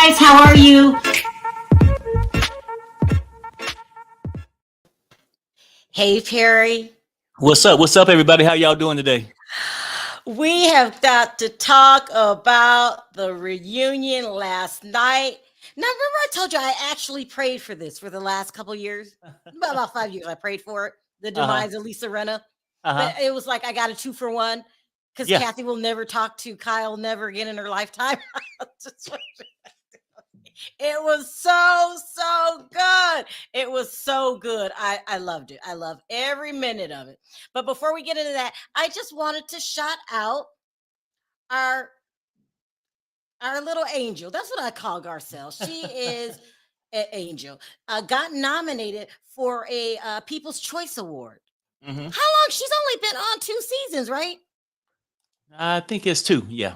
guys, how are you? Hey, Perry. What's up? What's up, everybody? How y'all doing today? We have got to talk about the reunion last night. Now, remember I told you I actually prayed for this for the last couple years? About 5 years I prayed for it, the Uh-huh. demise of Lisa Rinna. Uh-huh. But it was like I got a 2-for-1 because Yeah. Kathy will never talk to Kyle never again in her lifetime. It was so good. It was so good. I loved it. I love every minute of it. But before we get into that, I just wanted to shout out our our little angel. That's what I call Garcelle. She is an angel. Got nominated for a People's Choice Award. Hmm. How long? She's only been on 2 seasons, right? I think it's two. Yeah.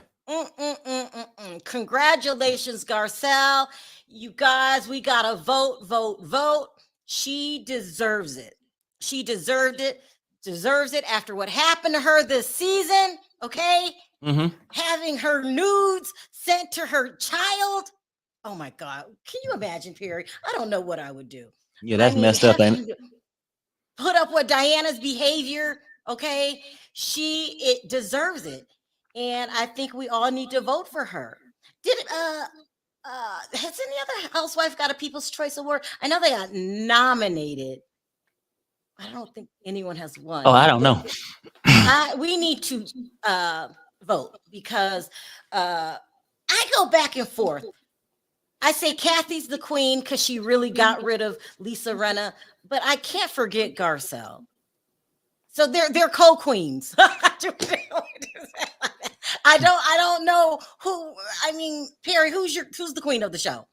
Congratulations, Garcelle. You guys, we got to vote. She deserves it. She deserved it. Deserves it after what happened to her this season. Okay. Hmm. Having her nudes sent to her child. Oh my God. Can you imagine, Perry? I don't know what I would do. Yeah, that's messed up, ain't it? Put up with Diana's behavior. Okay. It deserves it. And I think we all need to vote for her. Did has any other housewife got a People's Choice Award? I know they got nominated. I don't think anyone has won. Oh, I don't know. We need to vote because I go back and forth. I say Kathy's the queen because she really got rid of Lisa Rinna, but I can't forget Garcelle. So they're co-queens. I don't know who. I mean, Perry, who's the queen of the show?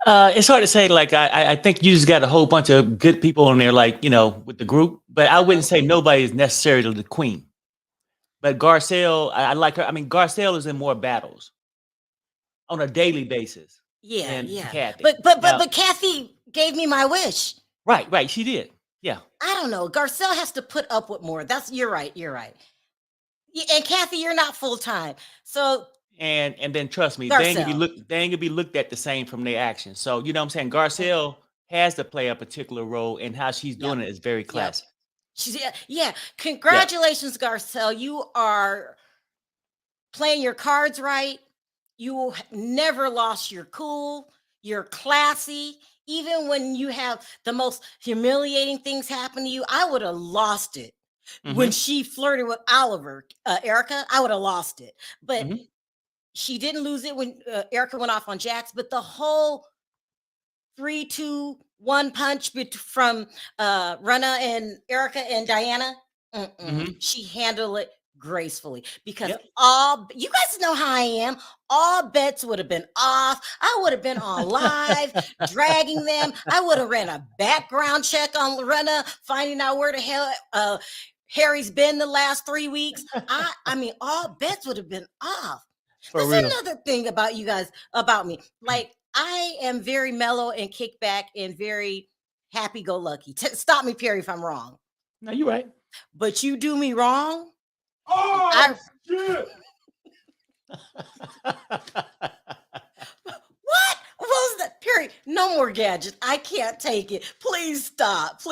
It's hard to say. Like, I think you just got a whole bunch of good people in there, like, with the group. But I wouldn't say nobody is necessarily the queen. But Garcelle, I like her. I mean, Garcelle is in more battles on a daily basis. Yeah. Kathy. But Kathy gave me my wish. Right. She did. Yeah. I don't know. Garcelle has to put up with more. You're right. And Kathy, you're not full time. So And then trust me, Garcelle. they ain't gonna be looked at the same from their actions. So you know what I'm saying? Garcelle has to play a particular role, and how she's doing it is very classy. Congratulations, Garcelle. You are playing your cards right. You never lost your cool. You're classy. Even when you have the most humiliating things happen to you, I would have lost it. When she flirted with Erica, I would have lost it. But she didn't lose it when Erica went off on Jax. But the whole 3-2-1 punch from Rinna and Erica and Diana, she handled it gracefully because you guys know how I am. All bets would have been off. I would have been on live dragging them. I would have ran a background check on Rinna, finding out where the hell Harry's been the last 3 weeks. I mean, all bets would have been off. That's another thing about you guys, about me. Like, I am very mellow and kickback and very happy-go-lucky. Stop me, Perry, if I'm wrong. No, you're right. But you do me wrong. Oh, shit. What was that, Perry? No more gadgets. I can't take it. Please stop.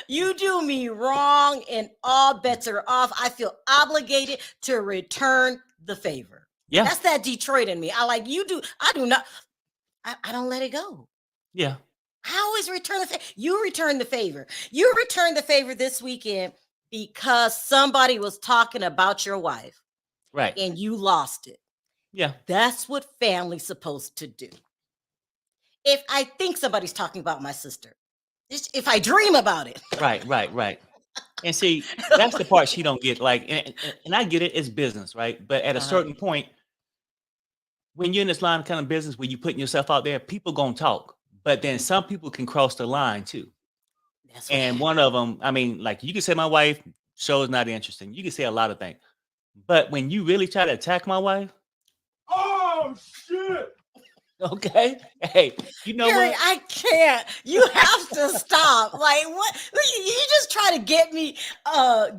You do me wrong, and all bets are off. I feel obligated to return the favor. Yeah, that's that Detroit in me. I like you do. I do not. I don't let it go. Yeah, I always return the favor. You return the favor. You returned the favor this weekend because somebody was talking about your wife. Right. And you lost it. Yeah. That's what family's supposed to do. If I think somebody's talking about my sister, if I dream about it. Right. And see, that's the part she don't get. Like, and I get it, it's business, right? But at a certain point, when you're in this line of kind of business where you're putting yourself out there, people gonna talk. But then some people can cross the line too. And one of them, I mean, like, you can say my wife show is not interesting. You can say a lot of things. But when you really try to attack my wife, oh shit. Okay. Hey, you know Perry, what? I can't. You have to stop. Like what? You just try to get me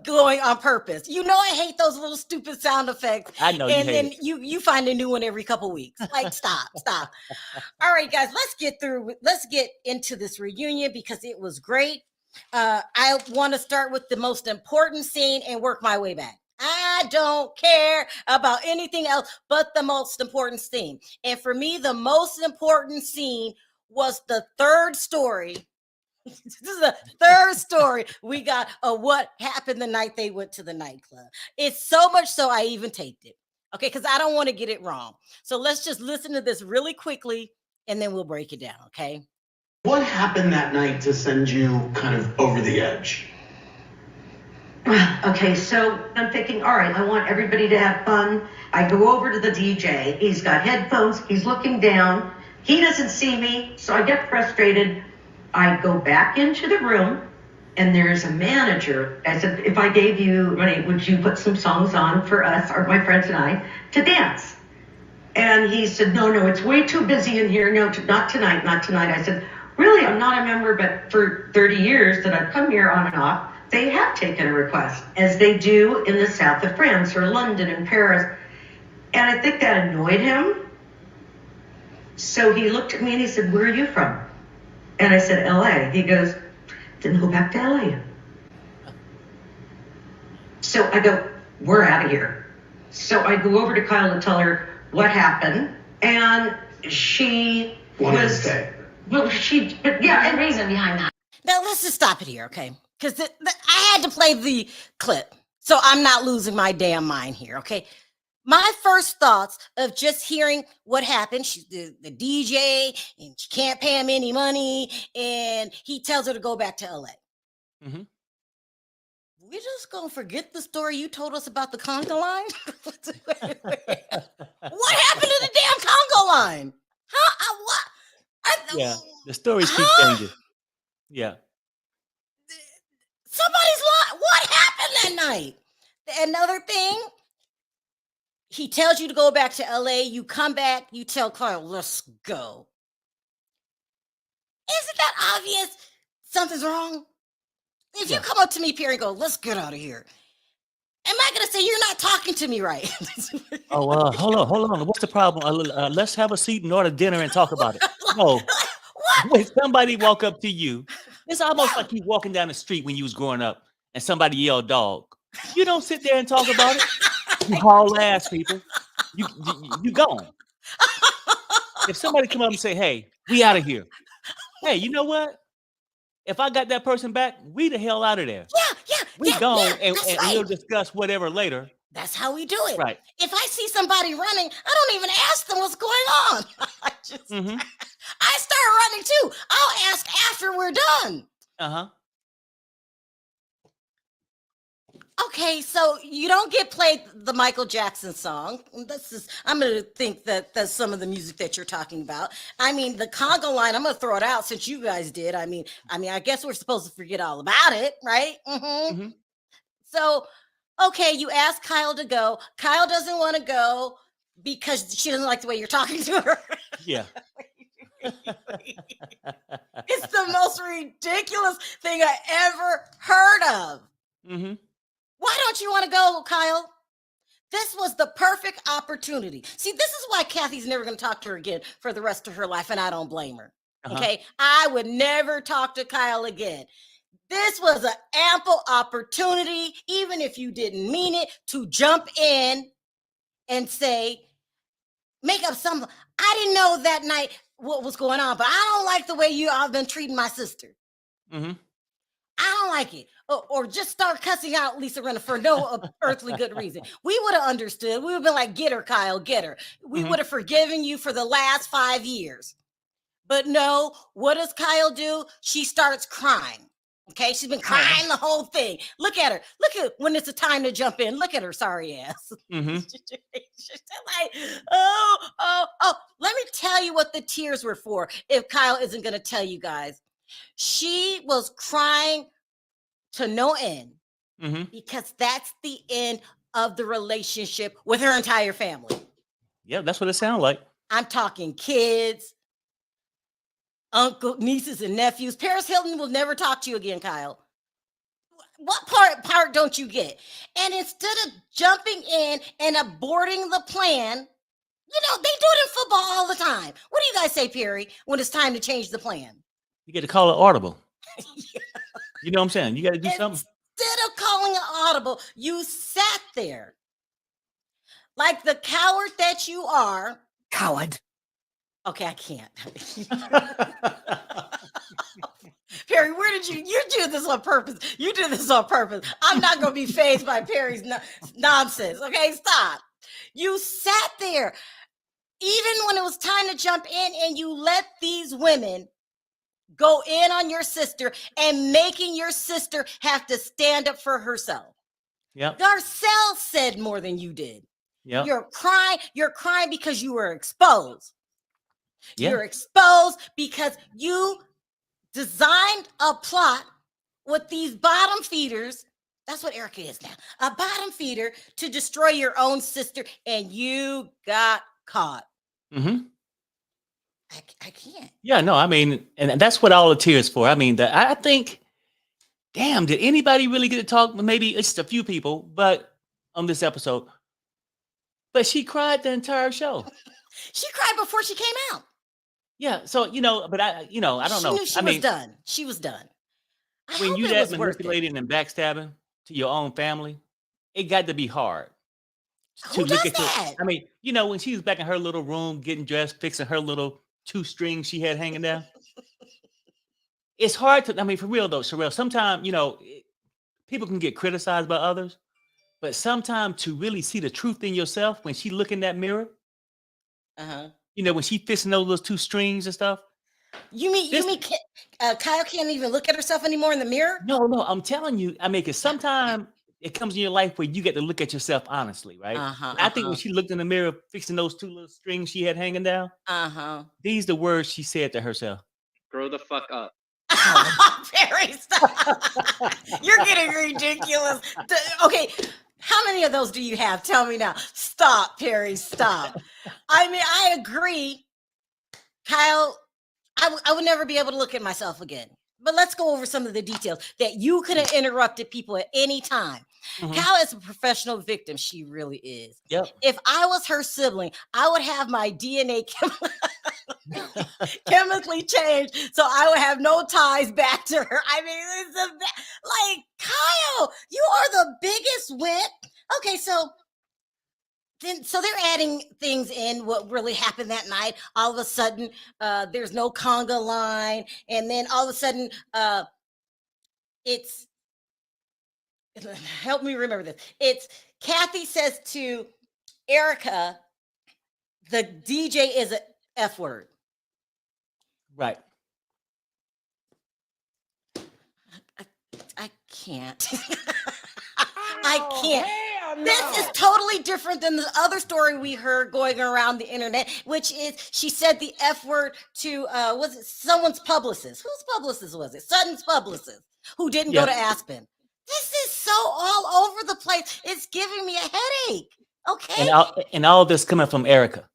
going on purpose. You know I hate those little stupid sound effects. I know you And hate then it. you find a new one every couple weeks. Like stop. All right, guys, let's get into this reunion because it was great. I want to start with the most important scene and work my way back. I don't care about anything else but the most important scene. And for me, the most important scene was the third story. This is the third story we got of what happened the night they went to the nightclub. It's so much so I even taped it. Okay, because I don't want to get it wrong. So let's just listen to this really quickly and then we'll break it down. Okay. What happened that night to send you kind of over the edge? Okay, so I'm thinking, all right, I want everybody to have fun. I go over to the DJ. He's got headphones. He's looking down. He doesn't see me, so I get frustrated. I go back into the room, and there's a manager. I said, if I gave you money, would you put some songs on for us, or my friends and I, to dance? And he said, no, it's way too busy in here. No, not tonight. I said, really, I'm not a member, but for 30 years that I've come here on and off, they have taken a request, as they do in the south of France or London and Paris. And I think that annoyed him. So he looked at me and he said, where are you from? And I said, LA. He goes, then go back to LA. So I go, we're out of here. So I go over to Kyle to tell her what happened. And she Wanted to was, stay. well, The reason behind that. Now let's just stop it here, okay? Because I had to play the clip, so I'm not losing my damn mind here, okay? My first thoughts of just hearing what happened, she's the DJ, and she can't pay him any money, and he tells her to go back to LA. Mm-hmm. We're just gonna forget the story you told us about the conga line? What happened to the damn conga line? What? Yeah, the stories keep changing. Yeah. Somebody's lying. What happened that night? Another thing, he tells you to go back to LA. You come back, you tell Carl, let's go. Isn't that obvious? Something's wrong. If you come up to me, Pierre, and go, let's get out of here. Am I going to say you're not talking to me right? Oh, hold on. What's the problem? Let's have a seat and order dinner and talk about it. No, What? when somebody walk up to you, it's almost like you walking down the street when you was growing up and somebody yelled dog. You don't sit there and talk about it. You haul ass, people. You gone. If somebody come up and say, hey, we out of here. Hey, you know what? If I got that person back, we the hell out of there. We gone, and we'll discuss whatever later. That's how we do it. Right. If I see somebody running, I don't even ask them what's going on. I start running too. I'll ask after we're done. Uh-huh. Okay, so you don't get played the Michael Jackson song. I'm going to think that that's some of the music that you're talking about. I mean, the conga line, I'm going to throw it out since you guys did. I mean, I guess we're supposed to forget all about it, right? So, okay, you ask Kyle to go. Kyle doesn't want to go because she doesn't like the way you're talking to her. Yeah. It's the most ridiculous thing I ever heard of. Why don't you want to go, Kyle? This was the perfect opportunity. See, this is why Kathy's never going to talk to her again for the rest of her life, and I don't blame her. Okay? I would never talk to Kyle again. This was an ample opportunity, even if you didn't mean it, to jump in and say, make up something. I didn't know that night what was going on, but I don't like the way you all been treating my sister. I don't like it. Or just start cussing out Lisa Rinna for no earthly good reason. We would have understood. We would have been like, get her, Kyle, get her. We would have forgiven you for the last 5 years. But no, what does Kyle do? She starts crying. Okay, she's been crying the whole thing. Look at her. Look at when it's a time to jump in. Look at her sorry ass. She's like, oh. Let me tell you what the tears were for. If Kyle isn't going to tell you guys, she was crying to no end because that's the end of the relationship with her entire family. Yeah, that's what it sounded like. I'm talking kids, uncle, nieces, and nephews. Paris Hilton will never talk to you again, Kyle. What part don't you get? And instead of jumping in and aborting the plan, they do it in football all the time. What do you guys say, Perry, when it's time to change the plan? You get to call it audible. You know what I'm saying? You got to do something. Instead of calling it audible, you sat there like the coward that you are. Coward. Okay, I can't. Perry, where did you do this on purpose? You did this on purpose. I'm not going to be fazed by Perry's nonsense. Okay, stop. You sat there even when it was time to jump in, and you let these women go in on your sister and making your sister have to stand up for herself. Yep. Garcelle said more than you did. Yep. You're crying because you were exposed. Yeah. You're exposed because you designed a plot with these bottom feeders. That's what Erica is now. A bottom feeder to destroy your own sister, and you got caught. Mm-hmm. I can't. Yeah, no, I mean, and that's what all the tears for. I mean, I think, damn, did anybody really get to talk? Maybe it's a few people, but on this episode, but she cried the entire show. She cried before she came out. Yeah, so but I don't know. She knew she was done. She was done. When you that manipulating and backstabbing to your own family, it got to be hard. Who does that? I mean, when she was back in her little room getting dressed, fixing her little 2 strings she had hanging down. It's hard to, I mean, for real though, Sharrell, sometimes, people can get criticized by others, but sometimes to really see the truth in yourself, when she look in that mirror, when she fixing those little 2 strings and stuff. You mean Kyle can't even look at herself anymore in the mirror? No, I'm telling you. I mean, because sometimes it comes in your life where you get to look at yourself honestly, right? I think when she looked in the mirror, fixing those 2 little strings she had hanging down, these the words she said to herself. Grow the fuck up. Perry, stop. You're getting ridiculous. Okay, how many of those do you have? Tell me now. Stop, Perry, stop. I mean, I agree. Kyle, I would never be able to look at myself again. But let's go over some of the details that you could have interrupted people at any time. Kyle is a professional victim. She really is. Yep. If I was her sibling, I would have my DNA chemically changed so I would have no ties back to her. I mean, it's Kyle, you are the biggest wimp. Okay, so they're adding things in what really happened that night. All of a sudden, there's no conga line, and then all of a sudden, it's help me remember this. It's Kathy says to Erica, the DJ is a F word. Right. I can't. I can't. No. This is totally different than the other story we heard going around the internet, which is she said the F word to was it someone's publicist? Whose publicist was it? Sutton's publicist, who didn't go to Aspen. This is so all over the place. It's giving me a headache. Okay. And all this coming from Erica.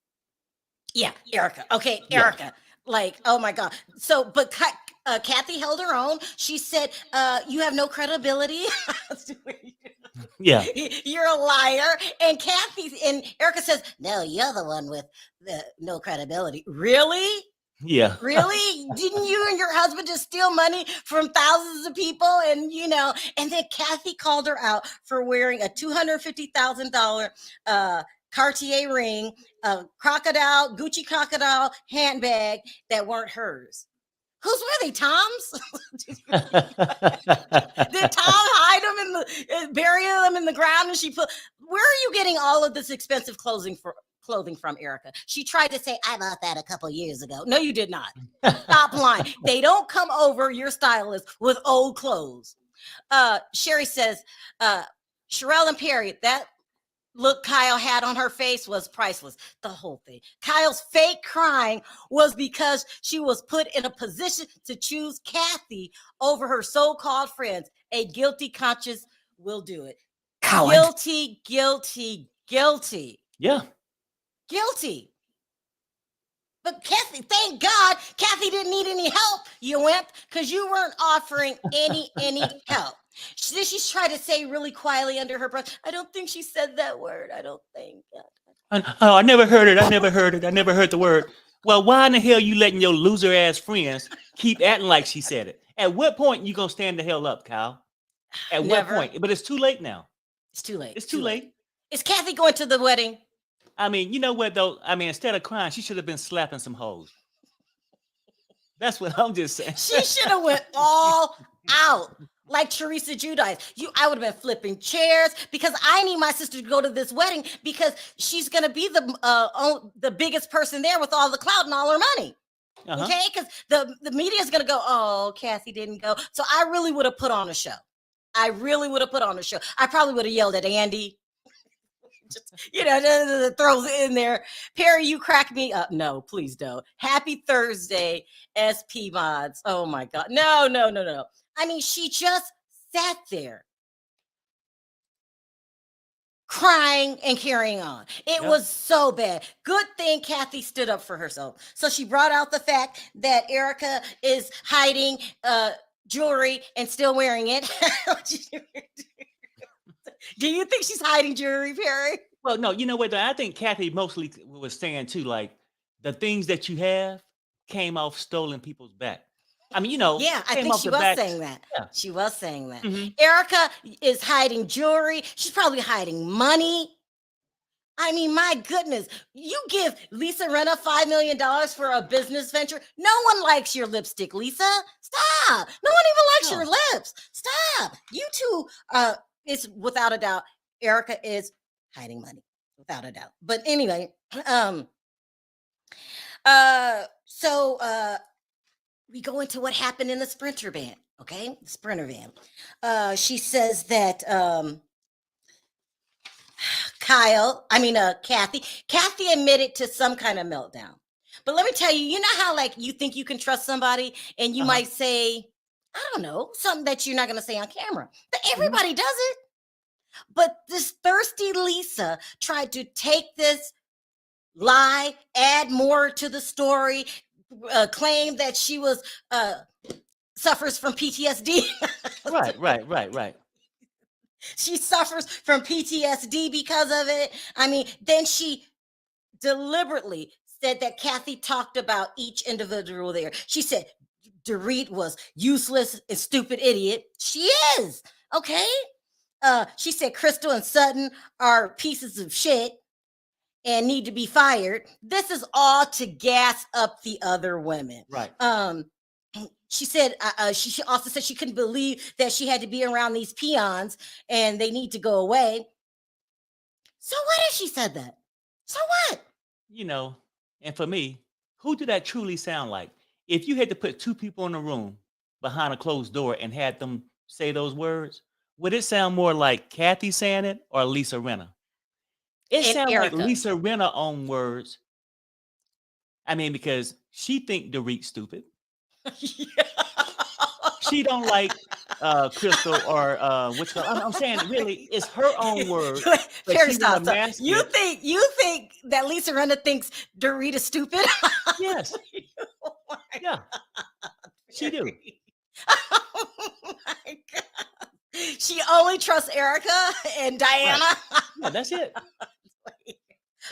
Yeah, Erica. Okay, Erica. Yeah. Oh my God. So, but Kathy held her own. She said, you have no credibility. Yeah. You're a liar. And Erica says, no, you're the one with the no credibility. Really? Yeah. Really? Didn't you and your husband just steal money from thousands of people? And, and then Kathy called her out for wearing a $250,000 Cartier ring, a Gucci crocodile handbag that weren't hers. Whose were they? Tom's? Did Tom hide them bury them in the ground? And where are you getting all of this expensive clothing from, Erica? She tried to say, I bought that a couple years ago. No, you did not. Stop lying. They don't come over your stylist with old clothes. Sherry says, Sharrell and Perry, that look Kyle had on her face was priceless. The whole thing. Kyle's fake crying was because she was put in a position to choose Kathy over her so-called friends. A guilty conscience will do it. Coward. Guilty, guilty, guilty. Yeah. Guilty. But Kathy, thank God, Kathy didn't need any help, you wimp, because you weren't offering any help. She's trying to say really quietly under her breath, I don't think she said that word. I don't think. I never heard it. I never heard it. I never heard the word. Well, why in the hell you letting your loser ass friends keep acting like she said it? At what point you gonna stand the hell up, Kyle? At what point? But it's too late now. It's too late. It's too late. Is Kathy going to the wedding? I mean, you know what though? I mean, instead of crying, she should have been slapping some hoes. That's what I'm just saying. She should have went all out like Teresa Giudice. I would have been flipping chairs because I need my sister to go to this wedding because she's gonna be the biggest person there with all the clout and all her money. Okay, because the media is gonna go, oh, Kathy didn't go. So I really would have put on a show. I probably would have yelled at Andy. Just, throws it in there. Perry, you crack me up. No, please don't. Happy Thursday, SP mods. Oh my God. No. I mean, she just sat there crying and carrying on. It was so bad. Good thing Kathy stood up for herself. So she brought out the fact that Erica is hiding jewelry and still wearing it. Do you think she's hiding jewelry, Perry? Well, no, you know what? I think Kathy mostly was saying too, like the things that you have came off stolen people's back. I mean, Yeah, I think she was saying that. Yeah. She was saying that. Mhm. Erica is hiding jewelry. She's probably hiding money. I mean, my goodness, you give Lisa Rinna $5 million for a business venture. No one likes your lipstick, Lisa. Stop. No one even likes your lips. Stop. You two, it's without a doubt, Erica is hiding money, without a doubt. But anyway, so we go into what happened in the Sprinter van, okay? The Sprinter van. She says that Kathy admitted to some kind of meltdown. But let me tell you, you know how like you think you can trust somebody and you might say, I don't know, something that you're not going to say on camera. But everybody does it. But this thirsty Lisa tried to take this lie, add more to the story, claim that she was suffers from PTSD. Right. She suffers from PTSD because of it. I mean, then she deliberately said that Kathy talked about each individual there. She said Dorit was useless and stupid idiot. She is, okay? She said Crystal and Sutton are pieces of shit and need to be fired. This is all to gas up the other women. Right. She said she also said she couldn't believe that she had to be around these peons and they need to go away. So what if she said that? So what? And for me, who did that truly sound like? If you had to put two people in a room behind a closed door and had them say those words, would it sound more like Kathy saying it or Lisa Rinna? It sounds like Lisa Rinna own words. I mean, because she think Dorit stupid. She don't like Crystal or I'm saying really, it's her own word. Stop. You think that Lisa Rinna thinks Dorit is stupid? Yes. Yeah. She do. Oh my God. She only trusts Erica and Diana. Right. Yeah, that's it.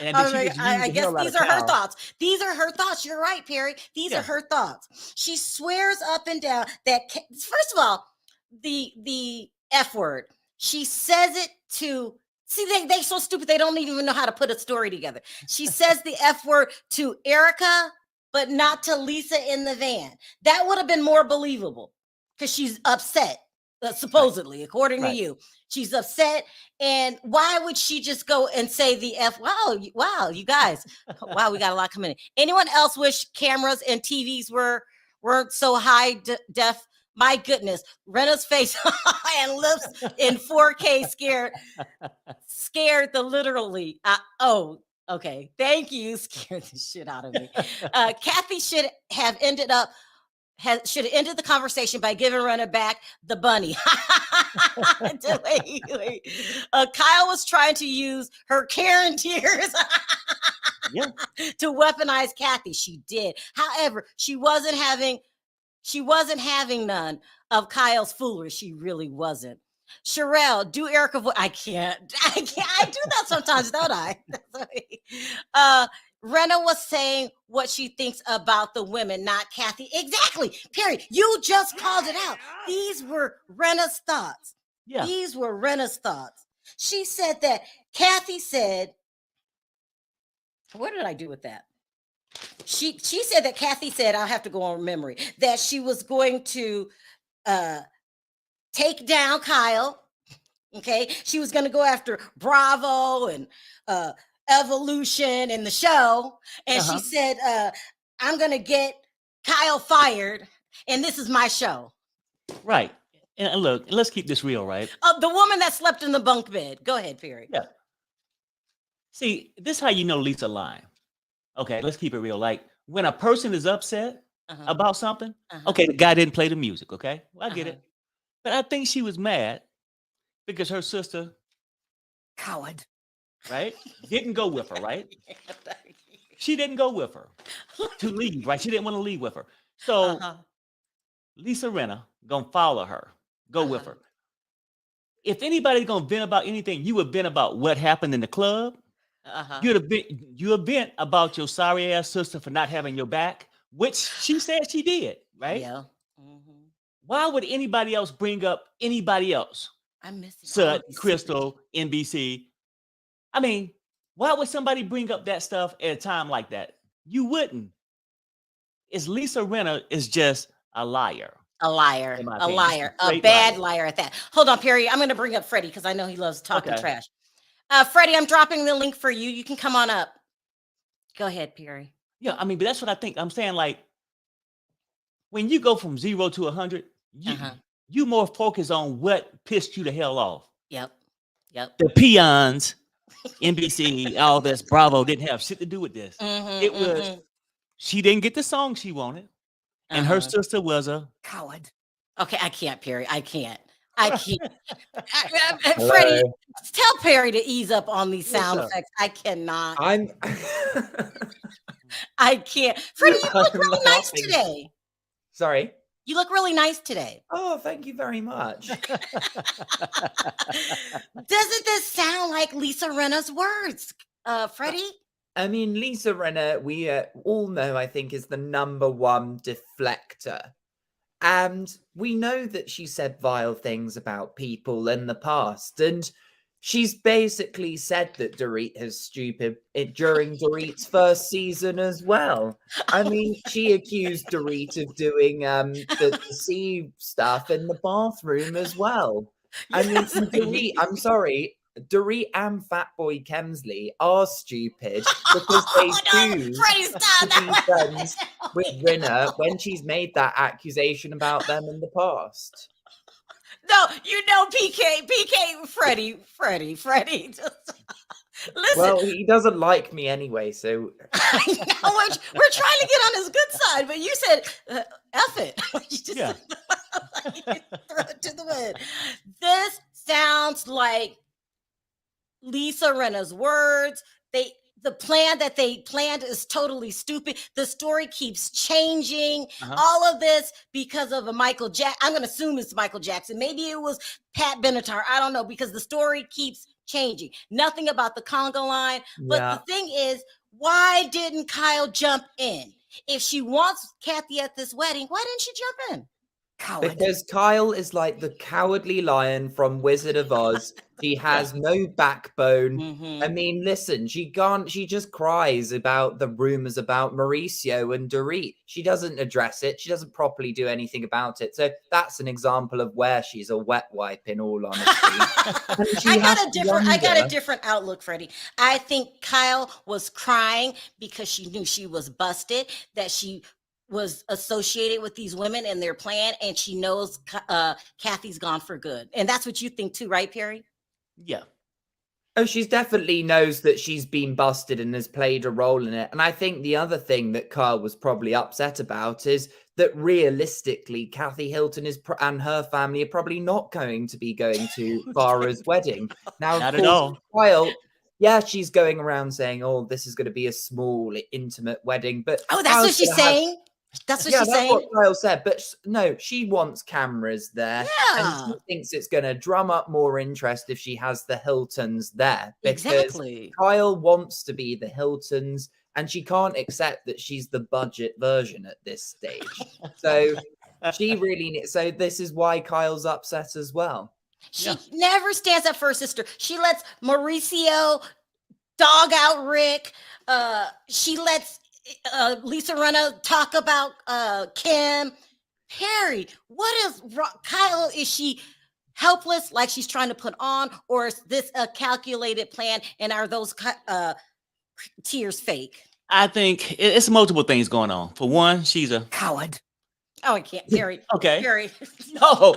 And I guess these are her thoughts. These are her thoughts. You're right, Perry. These are her thoughts. She swears up and down that, first of all, the F word. She says it to, see, they so stupid, they don't even know how to put a story together. She says the F word to Erica, but not to Lisa in the van. That would have been more believable because she's upset. Supposedly, according to you, she's upset. And why would she just go and say the F? Wow, you guys. Wow, we got a lot coming in. Anyone else wish cameras and TVs weren't so high def? My goodness, Rena's face and lips in 4K scared the literally. Okay. Thank you. Scared the shit out of me. Kathy should have ended up should have ended the conversation by giving Renna back the bunny. Kyle was trying to use her Karen tears to weaponize Kathy. She did. However, she wasn't having none of Kyle's foolery. She really wasn't. Sharrell, do Erica. I can't. I do that sometimes, don't I? Renna was saying what she thinks about the women, not Kathy. Exactly. Period. You just called it out. These were Renna's thoughts. Yeah. These were Renna's thoughts. She said that Kathy said, what did I do with that? She said that Kathy said, I'll have to go on memory, that she was going to take down Kyle. Okay. She was going to go after Bravo and Evolution and the show. And she said, I'm going to get Kyle fired. And this is my show. Right. And look, let's keep this real, right? The woman that slept in the bunk bed. Go ahead, Perry. Yeah. See, this is how you know Lisa lying. Okay, let's keep it real. Like when a person is upset about something, okay, the guy didn't play the music, okay? Well, I get it. But I think she was mad because her sister, coward, right, didn't go with her, right? She didn't go with her to leave, right? She didn't want to leave with her. So Lisa Rinna gonna follow her, go with her. If anybody's gonna vent about anything, you would vent about what happened in the club. You have vent about your sorry ass sister for not having your back, which she said she did, right? Yeah. Why would anybody else bring up anybody else? I'm missing Sut, Crystal, NBC. I mean, why would somebody bring up that stuff at a time like that? You wouldn't. It's Lisa Rinna is just a liar. A liar, a bad liar at that. Hold on, Perry. I'm going to bring up Freddie because I know he loves talking trash. Freddie, I'm dropping the link for you. You can come on up. Go ahead, Perry. Yeah, I mean, but that's what I think. I'm saying, like, when you go from 0 to 100, you more focus on what pissed you the hell off. Yep. The peons, NBC, all this, Bravo didn't have shit to do with this. It was, she didn't get the song she wanted, and her sister was a coward. Okay, I can't, Perry. I can't. Freddie, tell Perry to ease up on these sound effects. I cannot. I can't. Freddie, you look really nice today. Sorry? You look really nice today. Oh, thank you very much. Doesn't this sound like Lisa Rinna's words, Freddie? I mean, Lisa Rinna, we all know, I think, is the #1 deflector. And we know that she said vile things about people in the past. And she's basically said that Dorit is stupid during Dorit's first season as well. I mean, she accused Dorit of doing the sea stuff in the bathroom as well. I mean, Dorit, I'm sorry, Dorit and Fatboy Kemsley are stupid because they choose to be friends with Rinna when she's made that accusation about them in the past. No, you know, Freddie. Just listen. Well, he doesn't like me anyway, so I know, we're trying to get on his good side, but you said F it. You just throw it to the wind. This sounds like Lisa Rinna's words. The plan that they planned is totally stupid. The story keeps changing. All of this because of a Michael Jackson. I'm going to assume it's Michael Jackson. Maybe it was Pat Benatar. I don't know, because the story keeps changing. Nothing about the conga line. But the thing is, why didn't Kyle jump in? If she wants Kathy at this wedding, why didn't she jump in? Coward. Because Kyle is like the cowardly lion from Wizard of Oz. He has no backbone. I mean, listen, she just cries about the rumors about Mauricio and Dorit. She doesn't address it. She doesn't properly do anything about it. So that's an example of where she's a wet wipe, in all honesty. I got a different outlook, Freddie. I think Kyle was crying because she knew she was busted, that she was associated with these women and their plan, and she knows Kathy's gone for good. And that's what you think too, right, Perry? Yeah. Oh, she's definitely knows that she's been busted and has played a role in it. And I think the other thing that Kyle was probably upset about is that realistically, Kathy Hilton and her family are probably not going to be going to Farah's wedding. Now, of Not at course, all. Kyle, yeah, she's going around saying, "Oh, this is going to be a small, intimate wedding." But Oh, that's what she's saying. That's what yeah, she's that's saying. what Kyle said. But no, she wants cameras there. And Yeah, she thinks it's going to drum up more interest if she has the Hiltons there. Because exactly. Kyle wants to be the Hiltons, and she can't accept that she's the budget version at this stage. So she really needs. So this is why Kyle's upset as well. She never stands up for her sister. She lets Mauricio dog out Rick. She lets Lisa Rinna talk about Kim. Perry, what is Kyle? Is she helpless like she's trying to put on, or is this a calculated plan, and are those tears fake? I think it's multiple things going on. For one, she's a coward. Oh, I can't. Perry. Okay. Perry. No,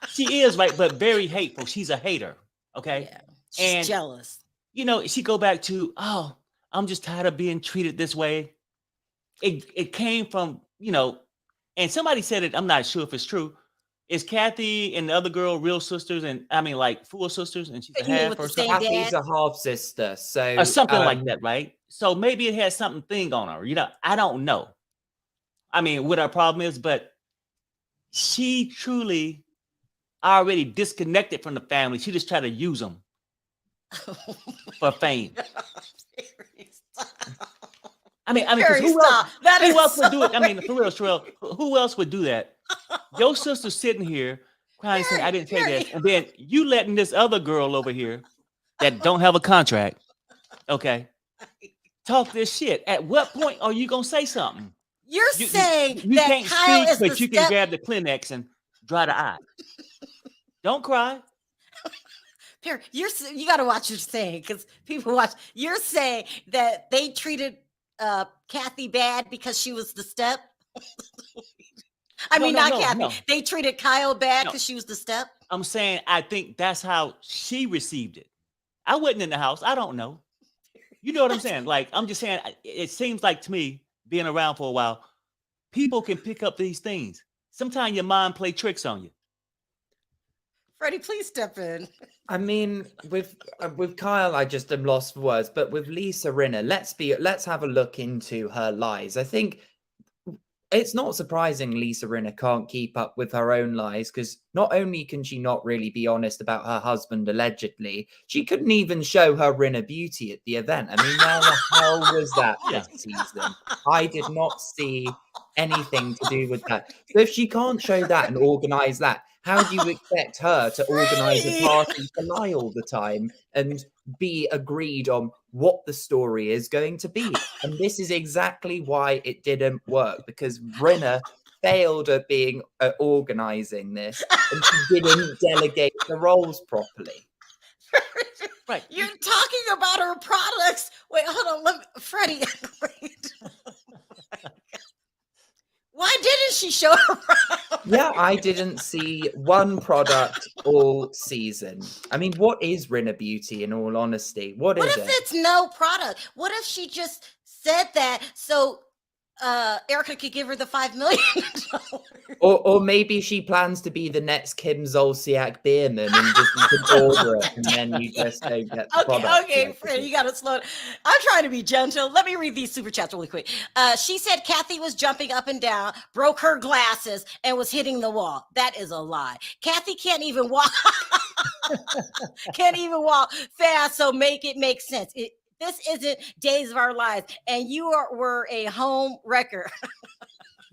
she is right, but very hateful. She's a hater. Okay. Yeah. She's And jealous. you know, she go back to, oh, I'm just tired of being treated this way. It came from, you know, and somebody said it, I'm not sure if it's true. Is Kathy and the other girl real sisters? And I mean, like full sisters, and she's a You mean half with or the same something, Kathy's dad? a half sister, so or something like that, right? So maybe it has something thing on her. You know, I don't know. I mean, what our problem is, but she truly already disconnected from the family. She just tried to use them for fame. I mean, because Perry, who stop. That is else would so do it? I mean, for real, Sharrell, who else would do that? Your sister's sitting here crying, saying, "I didn't say Perry. this," and then you letting this other girl over here that don't have a contract, okay, talk this shit. At what point are you gonna say something? You're saying You that can't Kyle speak, is but the you can grab the Kleenex and dry the eye. Don't cry. Perry, you got to watch your saying because people watch. You're saying that they treated Kathy bad because she was the step. I mean, not Kathy. No. They treated Kyle bad No. because she was the step. I'm saying I think that's how she received it. I wasn't in the house. I don't know. You know what I'm saying? Like, I'm just saying, it seems like to me, being around for a while, people can pick up these things. Sometimes your mind play tricks on you. Freddie, please step in. I mean, with Kyle, I just am lost for words. But with Lisa Rinna, let's have a look into her lies. I think it's not surprising Lisa Rinna can't keep up with her own lies, because not only can she not really be honest about her husband allegedly, she couldn't even show her Rinna beauty at the event. I mean, where the hell was that this season? I did not see anything to do with that. So if she can't show that and organize that, how do you expect her to organize a party to lie all the time and be agreed on what the story is going to be? And this is exactly why it didn't work, because Rinna failed at being organizing this, and she didn't delegate the roles properly. Right. You're talking about her products. Wait, hold on. Freddie. Wait. Why didn't she show her product? Yeah, I didn't see one product all season. I mean, what is Rinna Beauty, in all honesty? What is if it? it's no product? What if she just said that so Erica could give her the $5 million? Or maybe she plans to be the next Kim Zolciak Bierman and just you can order it and then you just don't get the product. Okay, Fred, you gotta slow it. I'm trying to be gentle. Let me read these super chats really quick. She said Kathy was jumping up and down, broke her glasses, and was hitting the wall. That is a lie. Kathy can't even walk. Can't even walk fast, so make it make sense. This isn't Days of Our Lives, and you were a home wrecker.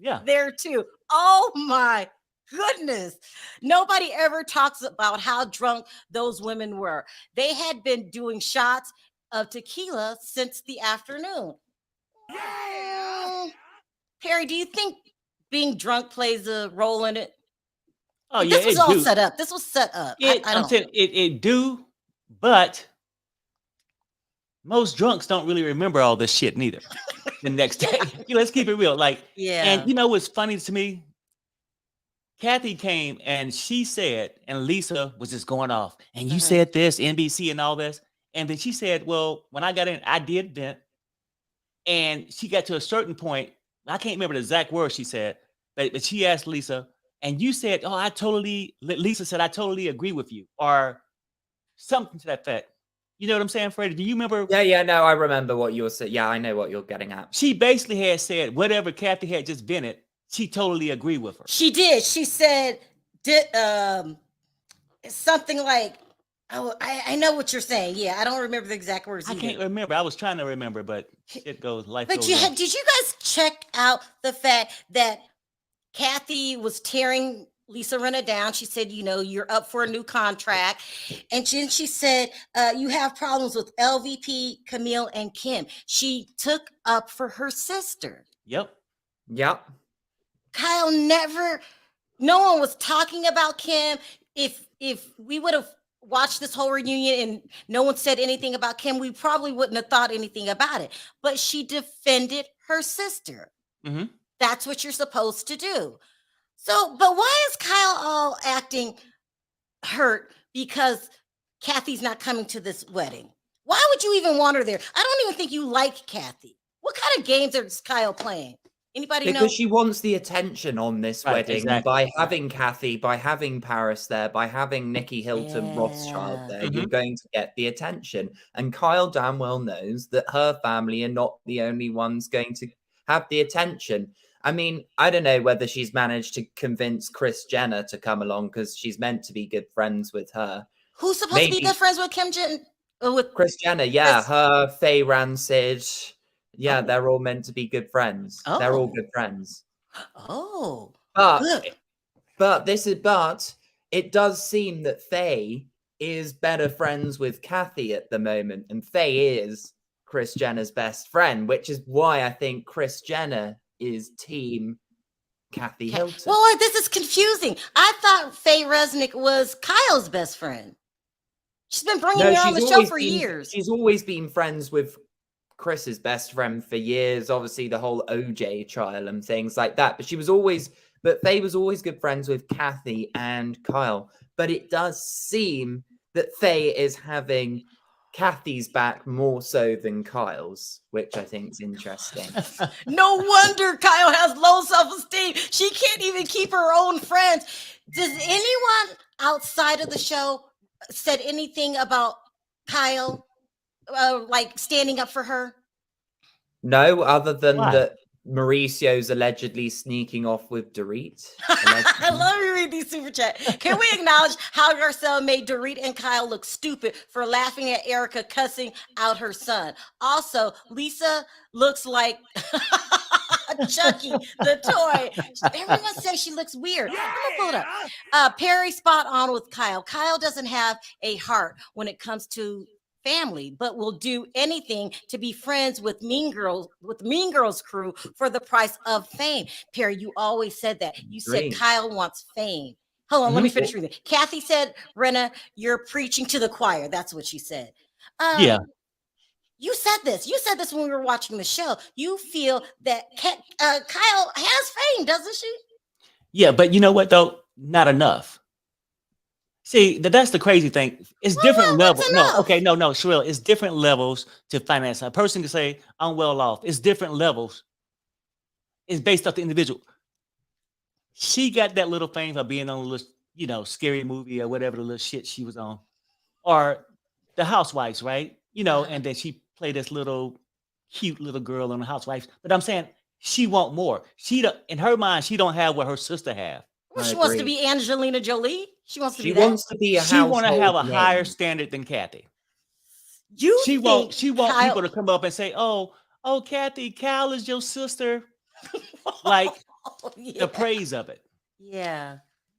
Yeah. There too. Oh my goodness. Nobody ever talks about how drunk those women were. They had been doing shots of tequila since the afternoon. Perry, do you think being drunk plays a role in it? Oh, yeah. This was all set up. This was set up. I'm saying it do, but most drunks don't really remember all this shit neither. The next day, let's keep it real. Like, yeah. And you know what's funny to me? Kathy came and she said, and Lisa was just going off, and you said this, NBC and all this, And then she said, well, when I got in, I did vent. And she got to a certain point. I can't remember the exact words she said, but she asked Lisa, and you said, oh, Lisa said, I totally agree with you, or something to that effect. You know what I'm saying, Freddie? Do you remember? Yeah, no, I remember what you were saying. Yeah, I know what you're getting at. She basically had said whatever Kathy had just vented, she totally agreed with her. She did. She said, something like, oh, I know what you're saying. Yeah, I don't remember the exact words. I can't remember. I was trying to remember, but it goes life. But goes on. did you guys check out the fact that Kathy was tearing Lisa Rinna down? She said, you know, you're up for a new contract. And then she said, you have problems with LVP, Camille, and Kim. She took up for her sister. Yep. Kyle no one was talking about Kim. If we would have watched this whole reunion and no one said anything about Kim, we probably wouldn't have thought anything about it. But she defended her sister. Mm-hmm. That's what you're supposed to do. So, but why is Kyle all acting hurt because Kathy's not coming to this wedding? Why would you even want her there? I don't even think you like Kathy. What kind of games is Kyle playing? Anybody know? Because she wants the attention on this wedding. Exactly. By having Kathy, by having Paris there, by having Nikki Hilton Rothschild there, you're going to get the attention. And Kyle damn well knows that her family are not the only ones going to have the attention. I mean, I don't know whether she's managed to convince Kris Jenner to come along because she's meant to be good friends with her. Who's supposed to be good friends with with Kris Jenner? Yeah, her, Faye Rancid. Yeah, they're all meant to be good friends. Oh. They're all good friends. Oh, but it does seem that Faye is better friends with Kathy at the moment, and Faye is Kris Jenner's best friend, which is why I think Kris Jenner is team Kathy Hilton. Well, this is confusing. I thought Faye Resnick was Kyle's best friend. She's been bringing her on the show for years. She's always been friends with Chris's best friend for years. Obviously, the whole OJ trial and things like that. But Faye was always good friends with Kathy and Kyle. But it does seem that Faye is having Kathy's back more so than Kyle's, which I think is interesting. No wonder Kyle has low self-esteem. She can't even keep her own friends. Does anyone outside of the show said anything about Kyle, like standing up for her? No, other than that Mauricio's allegedly sneaking off with Dorit. I love you read these super chat. Can we acknowledge how Garcelle made Dorit and Kyle look stupid for laughing at Erica cussing out her son? Also, Lisa looks like Chucky, the toy. Everyone says she looks weird. Yeah, I'm gonna pull it up. Perry spot on with Kyle. Kyle doesn't have a heart when it comes to family, but will do anything to be friends with Mean Girls crew for the price of fame. Perry, you always said that. You said Kyle wants fame. Hold on, let me finish reading. Kathy said, Rinna, you're preaching to the choir. That's what she said. Yeah. You said this. You said this when we were watching the show. You feel that Kyle has fame, doesn't she? Yeah, but you know what, though? Not enough. See, that's the crazy thing. It's different levels. No, Sharrell, it's different levels to finance. A person can say, I'm well off. It's different levels. It's based off the individual. She got that little fame for being on a little, scary movie or whatever the little shit she was on. Or The Housewives, right? And then she played this little cute little girl on The Housewives. But I'm saying she want more. In her mind, she don't have what her sister have. Well, she wants to be Angelina Jolie. She wants to be a She want to have a higher standard than Kathy. She want people to come up and say, "Oh, Kathy, Kyle is your sister." Like the praise of it. Yeah.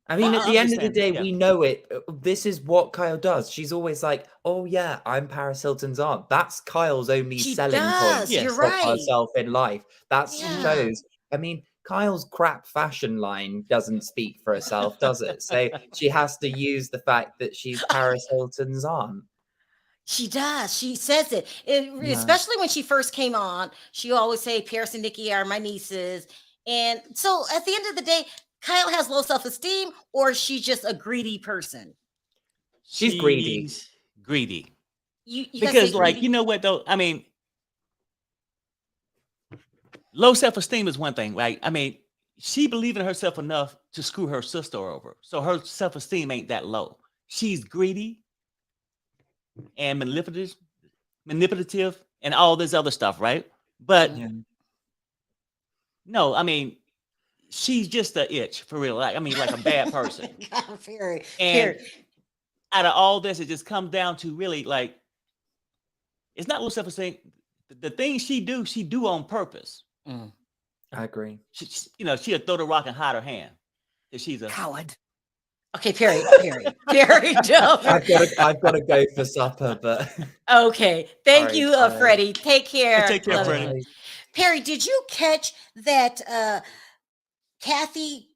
I mean, at the end of the day, we know it. This is what Kyle does. She's always like, "Oh yeah, I'm Paris Hilton's aunt." That's Kyle's only selling point You're of right. herself in life. That shows. I mean, Kyle's crap fashion line doesn't speak for herself, does it? So she has to use the fact that she's Paris Hilton's aunt. She does. She says it. Especially when she first came on. She always say, Paris and Nikki are my nieces. And so at the end of the day, Kyle has low self-esteem, or she's just a greedy person? She's greedy. Greedy. You guys Because, say like, greedy. you know what though? I mean, low self-esteem is one thing, right? I mean, she believed in herself enough to screw her sister over. So her self-esteem ain't that low. She's greedy and manipulative and all this other stuff, right? But Yeah. no, I mean, she's just a itch for real. Like, I mean, like a bad person. Very, And very. out of all this, it just comes down to really like it's not low self-esteem. The things she do on purpose. Mm. I agree. She'll throw the rock and hide her hand. If she's a Coward. Okay, Perry, jump. I've got to go for supper, but Okay, thank Sorry, you, sorry. Freddie. Take care. Take care, Love it. Freddie. Perry, did you catch that Kathy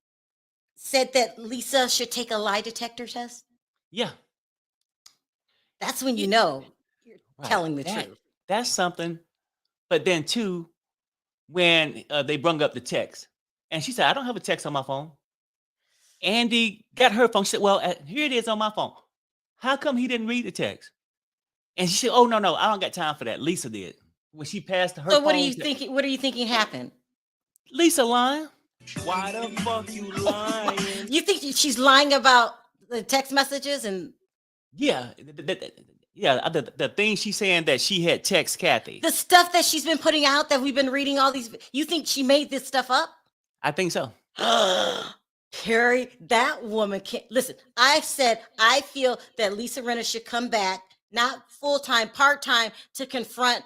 said that Lisa should take a lie detector test? Yeah. That's when you know you're Right. telling the truth. That's something. But then too, when they brung up the text, and she said, "I don't have a text on my phone." Andy got her phone. She said, "Well, here it is on my phone. How come he didn't read the text?" And she said, "Oh no, I don't got time for that. Lisa did when she passed her." So phone what are you thinking? What are you thinking happened? Lisa lying. Why the fuck you lying? You think she's lying about the text messages and Yeah, the thing she's saying that she had text Kathy. the stuff that she's been putting out that we've been reading all these? You think she made this stuff up? I think so. Carrie, that woman can't listen. I said I feel that Lisa Rinna should come back, not full-time, part-time, to confront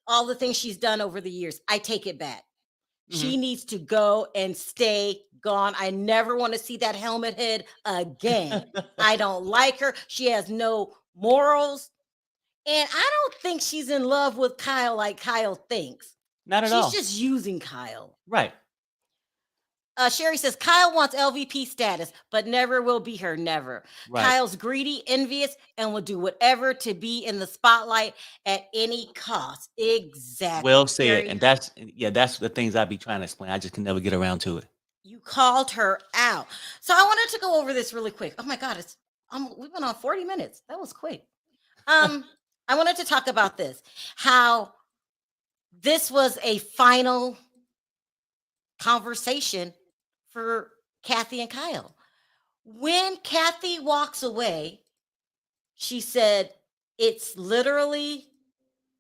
all the things she's done over the years. I take it back. She needs to go and stay gone. I never want to see that helmet head again. I don't like her. She has no morals. And I don't think she's in love with Kyle like Kyle thinks. Not at She's all. just using Kyle. Right. Sherry says Kyle wants LVP status, but never will be her. Never. Right. Kyle's greedy, envious, and will do whatever to be in the spotlight at any cost. Exactly. Well said. Sherry, And that's the things I be trying to explain. I just can never get around to it. you called her out. So I wanted to go over this really quick. Oh my God, we've been on 40 minutes. That was quick. I wanted to talk about this. How this was a final conversation for Kathy and Kyle. When Kathy walks away, she said, "It's literally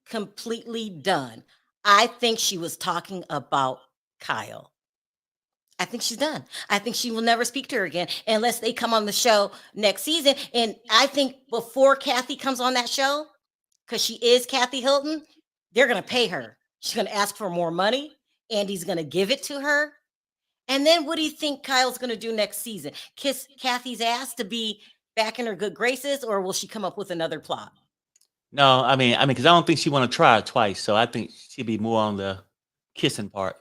completely done." I think she was talking about Kyle. I think she's done. I think she will never speak to her again unless they come on the show next season. And I think before Kathy comes on that show, because she is Kathy Hilton, they're going to pay her. She's going to ask for more money. Andy's going to give it to her. And then what do you think Kyle's going to do next season? Kiss Kathy's ass to be back in her good graces, or will she come up with another plot? No, I mean, because I don't think she want to try it twice. So I think she'd be more on the kissing part.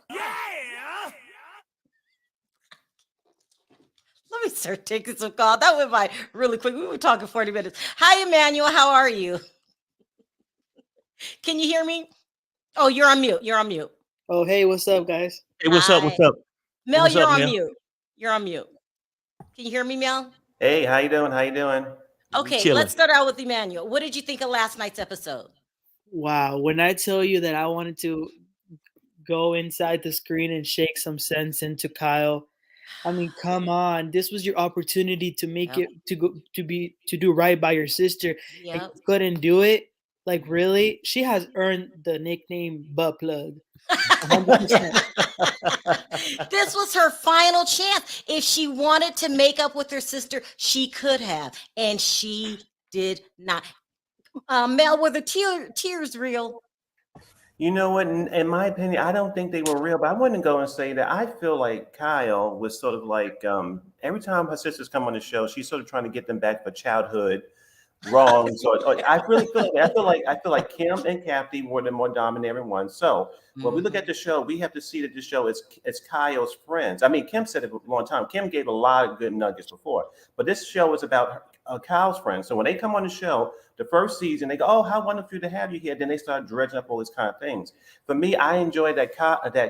Let me start taking some calls. That went by really quick. We were talking 40 minutes. Hi, Emmanuel. How are you? Can you hear me? Oh, you're on mute. You're on mute. Oh, hey, what's up, guys? Hey, what's up? What's up? Mel, What's you're up, on Mel? mute. You're on mute. Can you hear me, Mel? Hey, how you doing? How you doing? Okay, Chilling. let's start out with Emmanuel. What did you think of last night's episode? Wow, when I tell you that I wanted to go inside the screen and shake some sense into Kyle, I mean, come on. This was your opportunity to make Yep. it to do right by your sister. And Yep. you couldn't do it. Like, really? She has earned the nickname butt plug. 100%. This was her final chance. If she wanted to make up with her sister, she could have, and she did not. Mel, were the tears real? You know what? In my opinion, I don't think they were real, but I wouldn't go and say that. I feel like Kyle was sort of like every time her sisters come on the show, she's sort of trying to get them back for childhood wrong. So I really feel like I feel like Kim and Kathy were the more domineering ones. So when we look at the show, we have to see that the show is Kyle's friends. I mean, Kim said it a long time. Kim gave a lot of good nuggets before, but this show is about Kyle's friends. So when they come on the show, the first season, they go, "Oh, how wonderful to have you here." Then they start dredging up all these kind of things. For me, I enjoyed that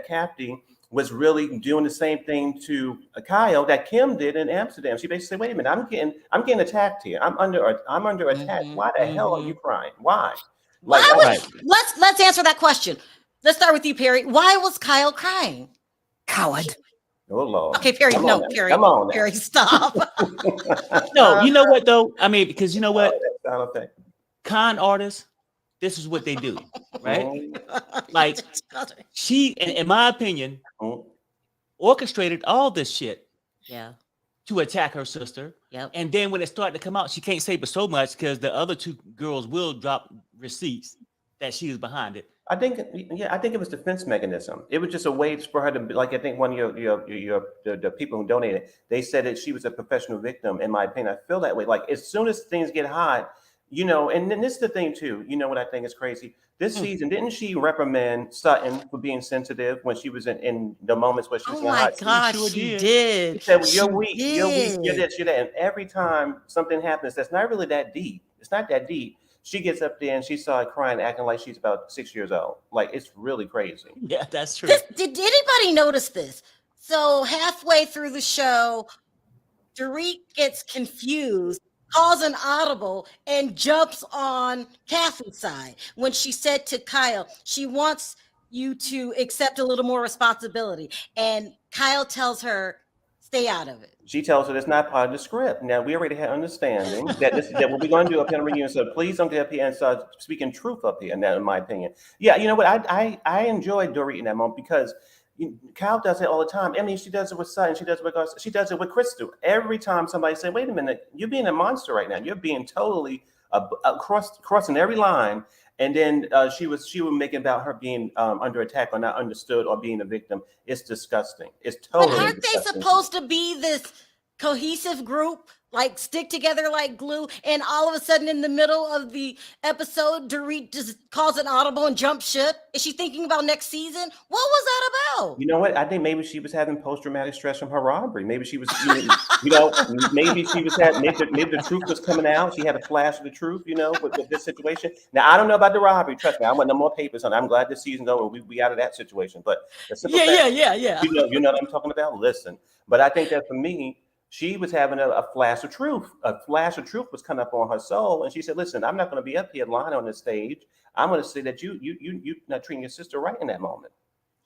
Kathy was really doing the same thing to Kyle that Kim did in Amsterdam. She basically said, "Wait a minute, I'm getting attacked here. I'm under attack. Why the hell are you crying? Why?" Why Like, was let's answer that question. Let's start with you, Perry. Why was Kyle crying? Coward. oh Lord. Okay, Perry. Come No, on now. Perry. Come on now. Perry, stop. No, you know what though? I mean, because you know what? That sound effect. Con artists, this is what they do, right? Like she, in my opinion, orchestrated all this shit. Yeah. To attack her sister. Yep. And then when it started to come out, she can't say but so much because the other two girls will drop receipts that she was behind it. I think it was defense mechanism. It was just a way for her to be, like, I think one of the people who donated, they said that she was a professional victim. In my opinion, I feel that way. Like, as soon as things get hot, and then this is the thing too. You know what I think is crazy? This season, didn't she reprimand Sutton for being sensitive when she was in the moments where she was in the hot seat? Oh my God, she did. She said, well, you're weak, you're this, you're that. And every time something happens that's not really that deep, it's not that deep, she gets up there and she started crying, acting like she's about 6 years old. Like, it's really crazy. Yeah, that's true. Did anybody notice this? So halfway through the show, Dorit gets confused, calls an audible, and jumps on Kathy's side when she said to Kyle, she wants you to accept a little more responsibility. And Kyle tells her, stay out of it. She tells her that's not part of the script. Now, we already had understanding that that what we're going to do up here on the reunion. So please don't get up here and start speaking truth up here. And that, in my opinion, yeah, you know what? I enjoyed Dorit in that moment because Kyle does it all the time. I mean, she does it with Sutton. She does it with Garcelle. She does it with Crystal. Every time somebody says, "Wait a minute, you're being a monster right now. You're being totally crossing every line." And then she would make it about her being under attack or not understood or being a victim. It's disgusting. It's totally. But aren't disgusting. they supposed to be this cohesive group, like stick together like glue? And all of a sudden, in the middle of the episode, Dorit just calls an audible and jumps ship. Is she thinking about next season? What was that about? You know what? I think maybe she was having post-traumatic stress from her robbery. Maybe she was, maybe she was maybe the truth was coming out. She had a flash of the truth, with this situation. Now, I don't know about the robbery. Trust me, I want no more papers on it. I'm glad this season's over. We out of that situation. But the simple fact, yeah. You know what I'm talking about? Listen. But I think that for me, she was having a flash of truth. A flash of truth was coming up on her soul, and she said, "Listen, I'm not going to be up here lying on the stage. I'm going to say that you not treating your sister right in that moment."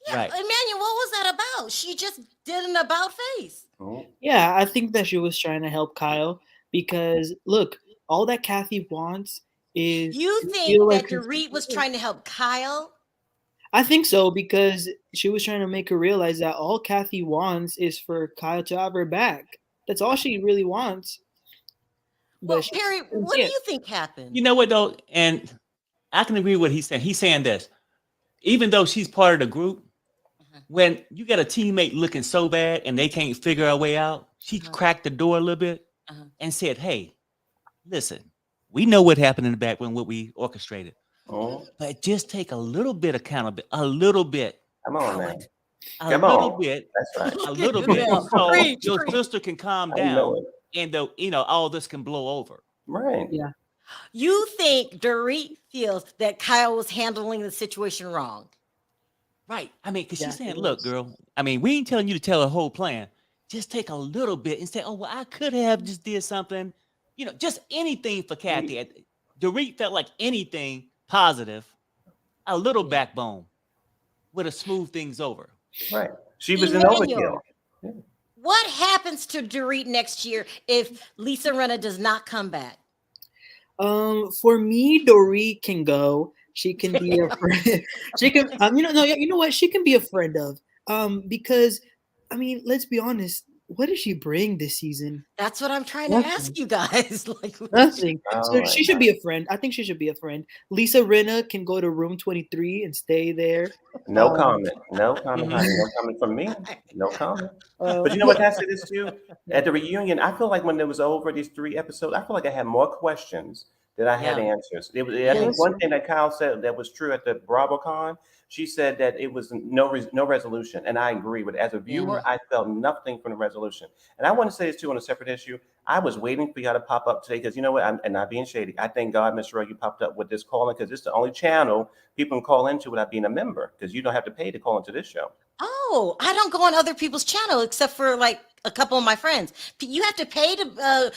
Yeah, right. Emmanuel, what was that about? She just did an about face. Mm-hmm. Yeah, I think that she was trying to help Kyle because look, all that Kathy wants is. You think that Dorit was trying to help Kyle? I think so because she was trying to make her realize that all Kathy wants is for Kyle to have her back. That's all she really wants. Well, Perry, what do you think happened? You know what though, and I can agree with what he's saying. He's saying this, even though she's part of the group, when you got a teammate looking so bad and they can't figure a way out, she cracked the door a little bit and said, "Hey, listen, we know what happened in the back when what we orchestrated, but just take a little bit of accountability, a little bit. Come on, man. A little bit. That's right. A little bit, so your sister can calm down, and all this can blow over." Right. Yeah. You think Dorit feels that Kyle was handling the situation wrong? Right. I mean, because she's saying, "Look, girl. I mean, we ain't telling you to tell a whole plan. Just take a little bit and say, oh, well, I could have just did something. Just anything for Kathy." Dorit felt like anything positive, a little backbone, would have smoothed things over. Right. She was an overkill. Yeah. What happens to Dorit next year if Lisa Rinna does not come back? For me, Dorit can go. She can be a friend. She can, you know what? She can be a friend of. Because, I mean, let's be honest. What did she bring this season? That's what I'm trying to ask you guys. Nothing. So she should be a friend. I think she should be a friend. Lisa Rinna can go to room 23 and stay there. No comment. No comment. Honey. No comment from me. No comment. But you know what? I say this too. At the reunion, I feel like when it was over, these 3 episodes, I feel like I had more questions than I had answers. I think one thing that Kyle said that was true at the BravoCon, she said that it was no resolution, and I agree with it. As a viewer, I felt nothing from the resolution. And I want to say this too on a separate issue. I was waiting for y'all to pop up today because you know what? I'm not being shady. I thank God, Mr. Sharrell, you popped up with this calling because it's the only channel people can call into without being a member because you don't have to pay to call into this show. Oh, I don't go on other people's channel except for like a couple of my friends. You have to pay to comment.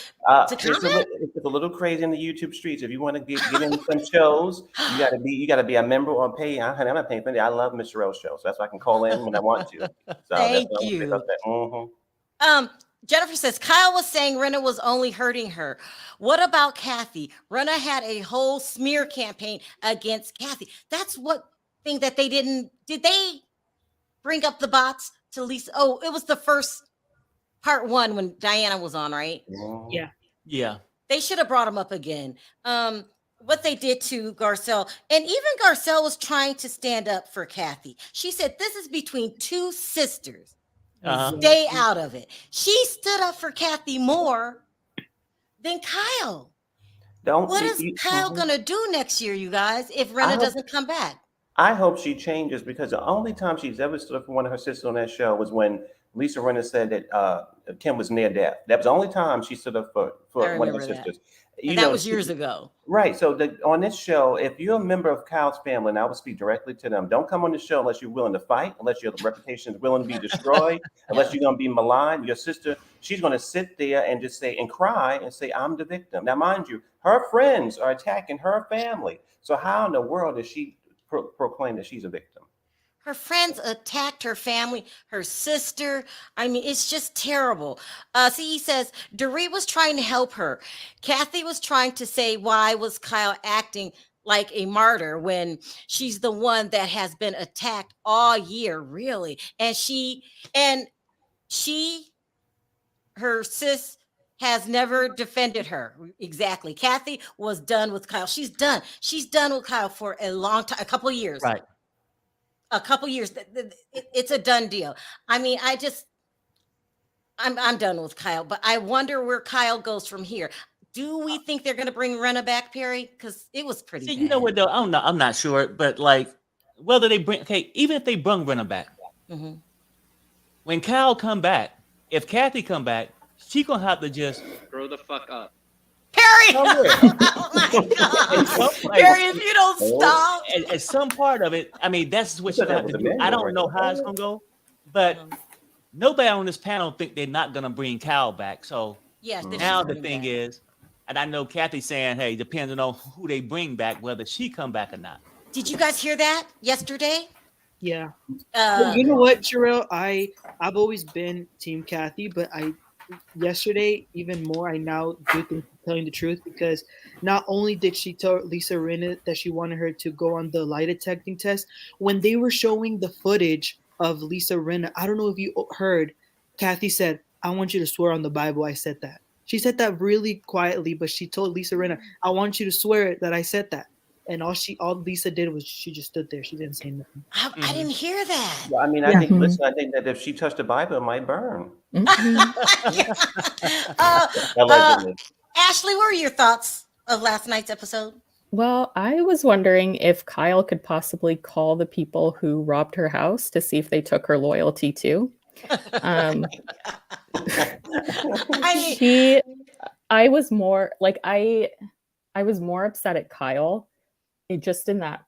It's a little crazy in the YouTube streets. If you want to get in some shows, you gotta be a member or pay. Honey, I'm not paying for that. I love Miss Sharrell's show, so that's why I can call in when I want to. So Thank that's what you. I'm saying about that. Jennifer says Kyle was saying Renna was only hurting her. What about Kathy? Renna had a whole smear campaign against Kathy. That's what thing that they didn't. Did they bring up the bots to Lisa? Oh, it was the first part 1 when Diana was on, right? Yeah. Yeah. They should have brought him up again. What they did to Garcelle, and even Garcelle was trying to stand up for Kathy. She said, this is between 2 sisters. Stay out of it. She stood up for Kathy more than Kyle. What is Kyle gonna do next year, you guys, if Renna doesn't come back? I hope she changes, because the only time she's ever stood up for one of her sisters on that show was when Lisa Rinna said that Kim was near death. That was the only time she stood up for one of her sisters. And that was years ago. Right. So on this show, if you're a member of Kyle's family, and I would speak directly to them, don't come on the show unless you're willing to fight, unless your reputation is willing to be destroyed, unless you're going to be maligned. Your sister, she's going to sit there and just say and cry and say, I'm the victim. Now, mind you, her friends are attacking her family. So how in the world does she proclaim that she's a victim? Her friends attacked her family, her sister. I mean, it's just terrible. See, he says, Dorit was trying to help her. Kathy was trying to say, why was Kyle acting like a martyr when she's the one that has been attacked all year, really? And her sis has never defended her. Exactly. Kathy was done with Kyle. She's done. She's done with Kyle for a long time, a couple of years. Right. A couple years. It's a done deal. I mean, I'm done with Kyle, but I wonder where Kyle goes from here. Do we think they're going to bring Renna back, Perry? Because it was pretty bad. You know what though? I'm not sure, but like whether they bring even if they bring Renna back, when Kyle come back, if Kathy come back, she gonna have to just grow the fuck up. Perry! Oh my God. Perry, if you don't stop. At some part of it, I mean, that's what you have to do. I don't know how it's going to go, but nobody on this panel think they're not going to bring Kyle back. So yes, now the thing is, and I know Kathy's saying, hey, depending on who they bring back, whether she come back or not. Did you guys hear that yesterday? Yeah. Well, you know what, Sharrell? I've always been Team Kathy, but yesterday even more. I now do think telling the truth, because not only did she tell Lisa Rinna that she wanted her to go on the lie detecting test, when they were showing the footage of Lisa Rinna, I don't know if you heard, Kathy said, I want you to swear on the Bible I said that. She said that really quietly, but she told Lisa Rinna, I want you to swear that I said that. And all Lisa did was she just stood there. She didn't say nothing. I didn't hear that. Well, I mean, I think that if she touched the Bible, it might burn. Ashley, what were your thoughts of last night's episode? Well, I was wondering if Kyle could possibly call the people who robbed her house to see if they took her loyalty too. I was more upset at Kyle just in that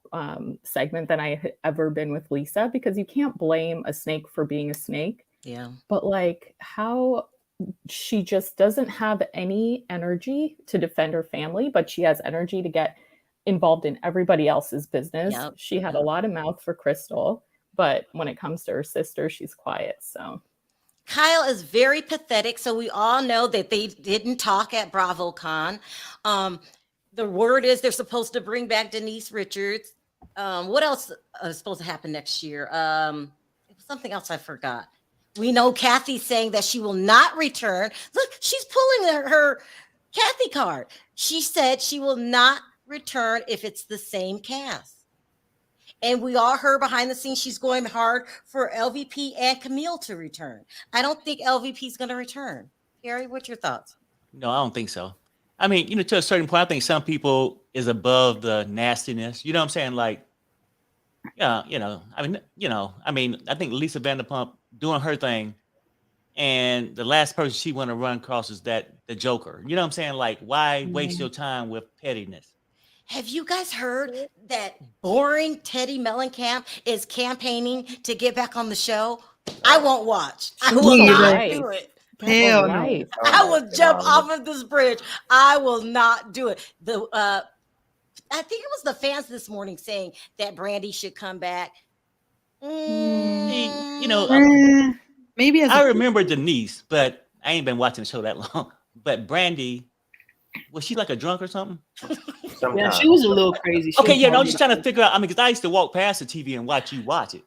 segment than I had ever been with Lisa, because you can't blame a snake for being a snake. Yeah. But like how she just doesn't have any energy to defend her family, but she has energy to get involved in everybody else's business. Yep. She had a lot of mouth for Crystal, but when it comes to her sister, she's quiet. So Kyle is very pathetic. So we all know that they didn't talk at BravoCon. The word is they're supposed to bring back Denise Richards. What else is supposed to happen next year? Something else I forgot. We know Kathy's saying that she will not return. Look, she's pulling her Kathy card. She said she will not return if it's the same cast. And we all heard behind the scenes she's going hard for LVP and Camille to return. I don't think LVP is going to return. Gary, what's your thoughts? No, I don't think so. I mean, to a certain point, I think some people is above the nastiness. You know what I'm saying? Like, I think Lisa Vanderpump doing her thing, and the last person she want to run across is the Joker. You know what I'm saying? Like, why waste your time with pettiness? Have you guys heard that boring Teddy Mellencamp is campaigning to get back on the show? I won't watch. I will Me not either. do it. Hell no. Life. I will jump off of this bridge. I will not do it. I think it was the fans this morning saying that Brandy should come back. You know, Maybe as I a remember Denise, but I ain't been watching the show that long. But Brandy, was she like a drunk or something? yeah, she was a little crazy. She Okay, was yeah, no, I'm probably- just trying to figure out. I mean, because I used to walk past the TV and watch you watch it.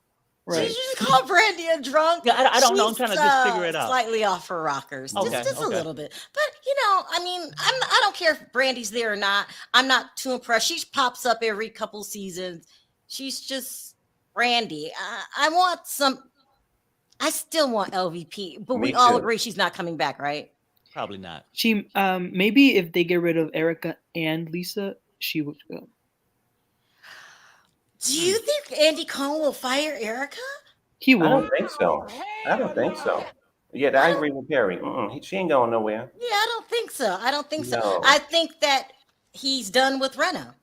right. Did you just call Brandy a drunk? Yeah, I don't know. I'm She's, trying to just figure it out. Slightly off her rockers, Okay, just a okay. little bit. But you know, I mean, I don't care if Brandy's there or not. I'm not too impressed. She pops up every couple seasons. She's just Brandy. I want some. I still want LVP, but Me we all too. agree she's not coming back, right? Probably not. She maybe if they get rid of Erica and Lisa, she would go. Do you think Andy Cohen will fire Erica? He I won't. don't think so. I don't think so. Yeah, I agree with Perry. She ain't going nowhere. Yeah, I don't think so. I don't think so. No. I think that he's done with Rena.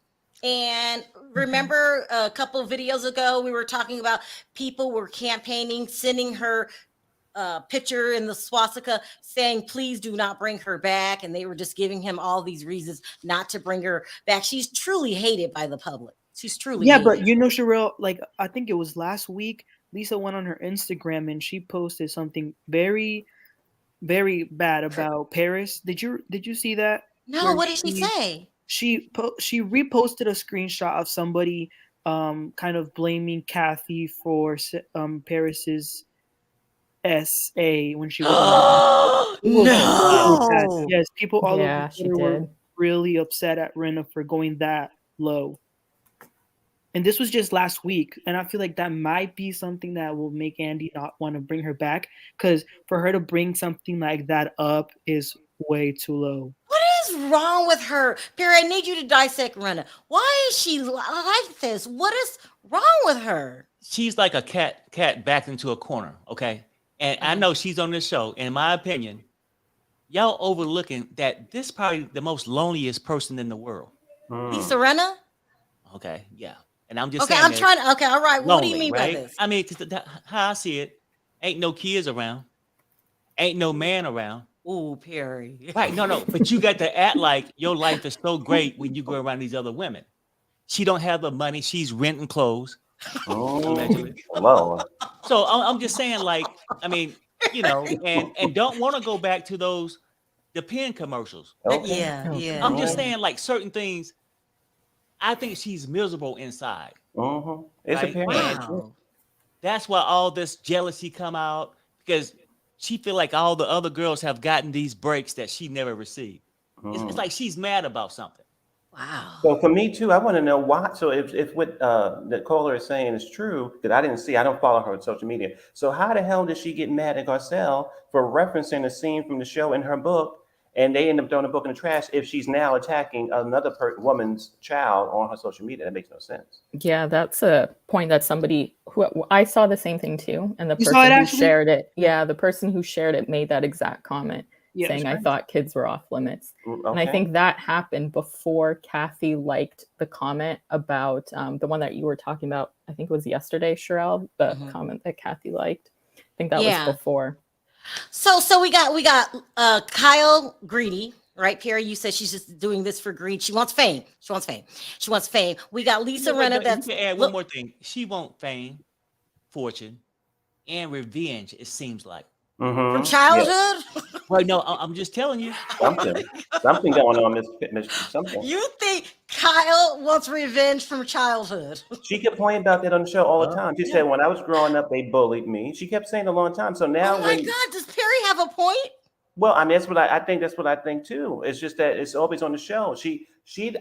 And remember a couple of videos ago, we were talking about people were campaigning, sending her picture in the swastika saying, please do not bring her back. And they were just giving him all these reasons not to bring her back. She's truly hated by the public. She's truly Yeah, hated. but you know, Sharrell, like I think it was last week, Lisa went on her Instagram and she posted something very, very bad about Paris. Did you see that? No, Where what did she say? She reposted a screenshot of somebody kind of blaming Kathy for Paris's SA when she was No. Yes, people all Yeah, over she Twitter were did. really upset at Rena for going that low. And this was just last week, and I feel like that might be something that will make Andy not want to bring her back, because for her to bring something like that up is way too low. What is wrong with her? Perry, I need you to dissect Rena. Why is she like this? What is wrong with her? She's like a cat backed into a corner, okay? And I know she's on this show. In my opinion, y'all overlooking that this is probably the most loneliest person in the world. Lisa Rena? Okay, yeah. And I'm just Okay, saying I'm that trying to. Okay, all right. What do you lonely, mean right? by this? I mean, 'cause how I see it, ain't no kids around, ain't no man around. Ooh, Perry. Right? No, but you got to act like your life is so great when you go around these other women. She don't have the money. She's renting clothes. Allegedly. Hello. So I'm just saying, like, I mean, you know, and don't want to go back to those the pen commercials. Okay. Yeah. I'm just saying, like, certain things. I think she's miserable inside. It's Right? apparent. Wow. That's why all this jealousy come out, because she feel like all the other girls have gotten these breaks that she never received. It's like she's mad about something. Wow. So for me too, I want to know why. So if what the caller is saying is true, that I didn't see, I don't follow her on social media. So how the hell did she get mad at Garcelle for referencing a scene from the show in her book, and they end up throwing the book in the trash if she's now attacking another woman's child on her social media? That makes no sense. Yeah, that's a point that somebody who I saw the same thing too, and the You saw person it who actually? shared it, yeah, the person who shared it made that exact comment, Yeah, saying I that's thought kids were off limits, and I Okay. think that happened before Kathy liked the comment about the one that you were talking about. I think it was yesterday, Sharrell, the comment that Kathy liked. I think that Yeah. was before. So we got Kyle Greedy, right? Perry, you said she's just doing this for greed. She wants fame. She wants fame. We got Lisa Renna. You That's can add one more thing. She want fame, fortune, and revenge. It seems like. from childhood. Well, no, I'm just telling you. Something going on, Miss something. You think Kyle wants revenge from childhood? She kept pointing about that on the show all the time. She said, when I was growing up, they bullied me. She kept saying it a long time. So now Oh my God, does Perry have a point? well, I mean, that's what I think. That's what I think too. It's just that it's always on the show.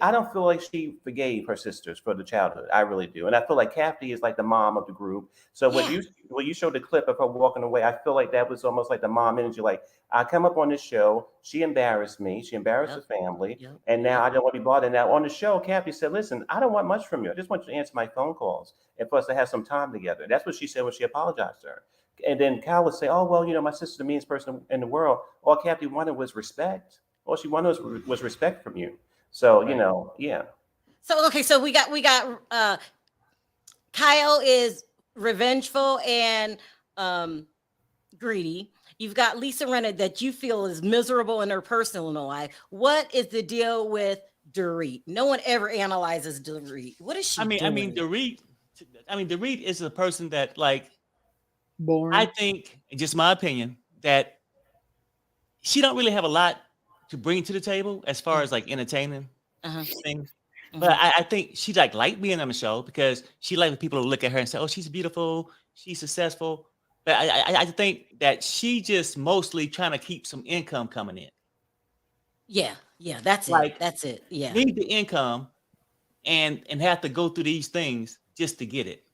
I don't feel like she forgave her sisters for the childhood. I really do, and I feel like Kathy is like the mom of the group. So when you showed the clip of her walking away, I feel like that was almost like the mom energy. Like, I come up on this show, she embarrassed me, she embarrassed the family, and now I don't want to be bothered. Now on the show, Kathy said, "Listen, I don't want much from you. I just want you to answer my phone calls and for us to have some time together." That's what she said when she apologized to her. And then Kyle would say, "Oh, well, my sister's the meanest person in the world. All Kathy wanted was respect. All she wanted was respect from you." So, yeah. So we got Kyle is revengeful and greedy. You've got Lisa Rinna that you feel is miserable in her personal life. What is the deal with Dorit? No one ever analyzes Dorit. What is she doing? Dorit is a person that, like, Boring. I think, just my opinion, that she don't really have a lot to bring to the table as far as like entertaining things. But I think she like being on the show because she likes people to look at her and say, "Oh, she's beautiful, she's successful." But I think that she just mostly trying to keep some income coming in. Yeah, that's Like, it. That's it. Yeah. Need the income and have to go through these things just to get it.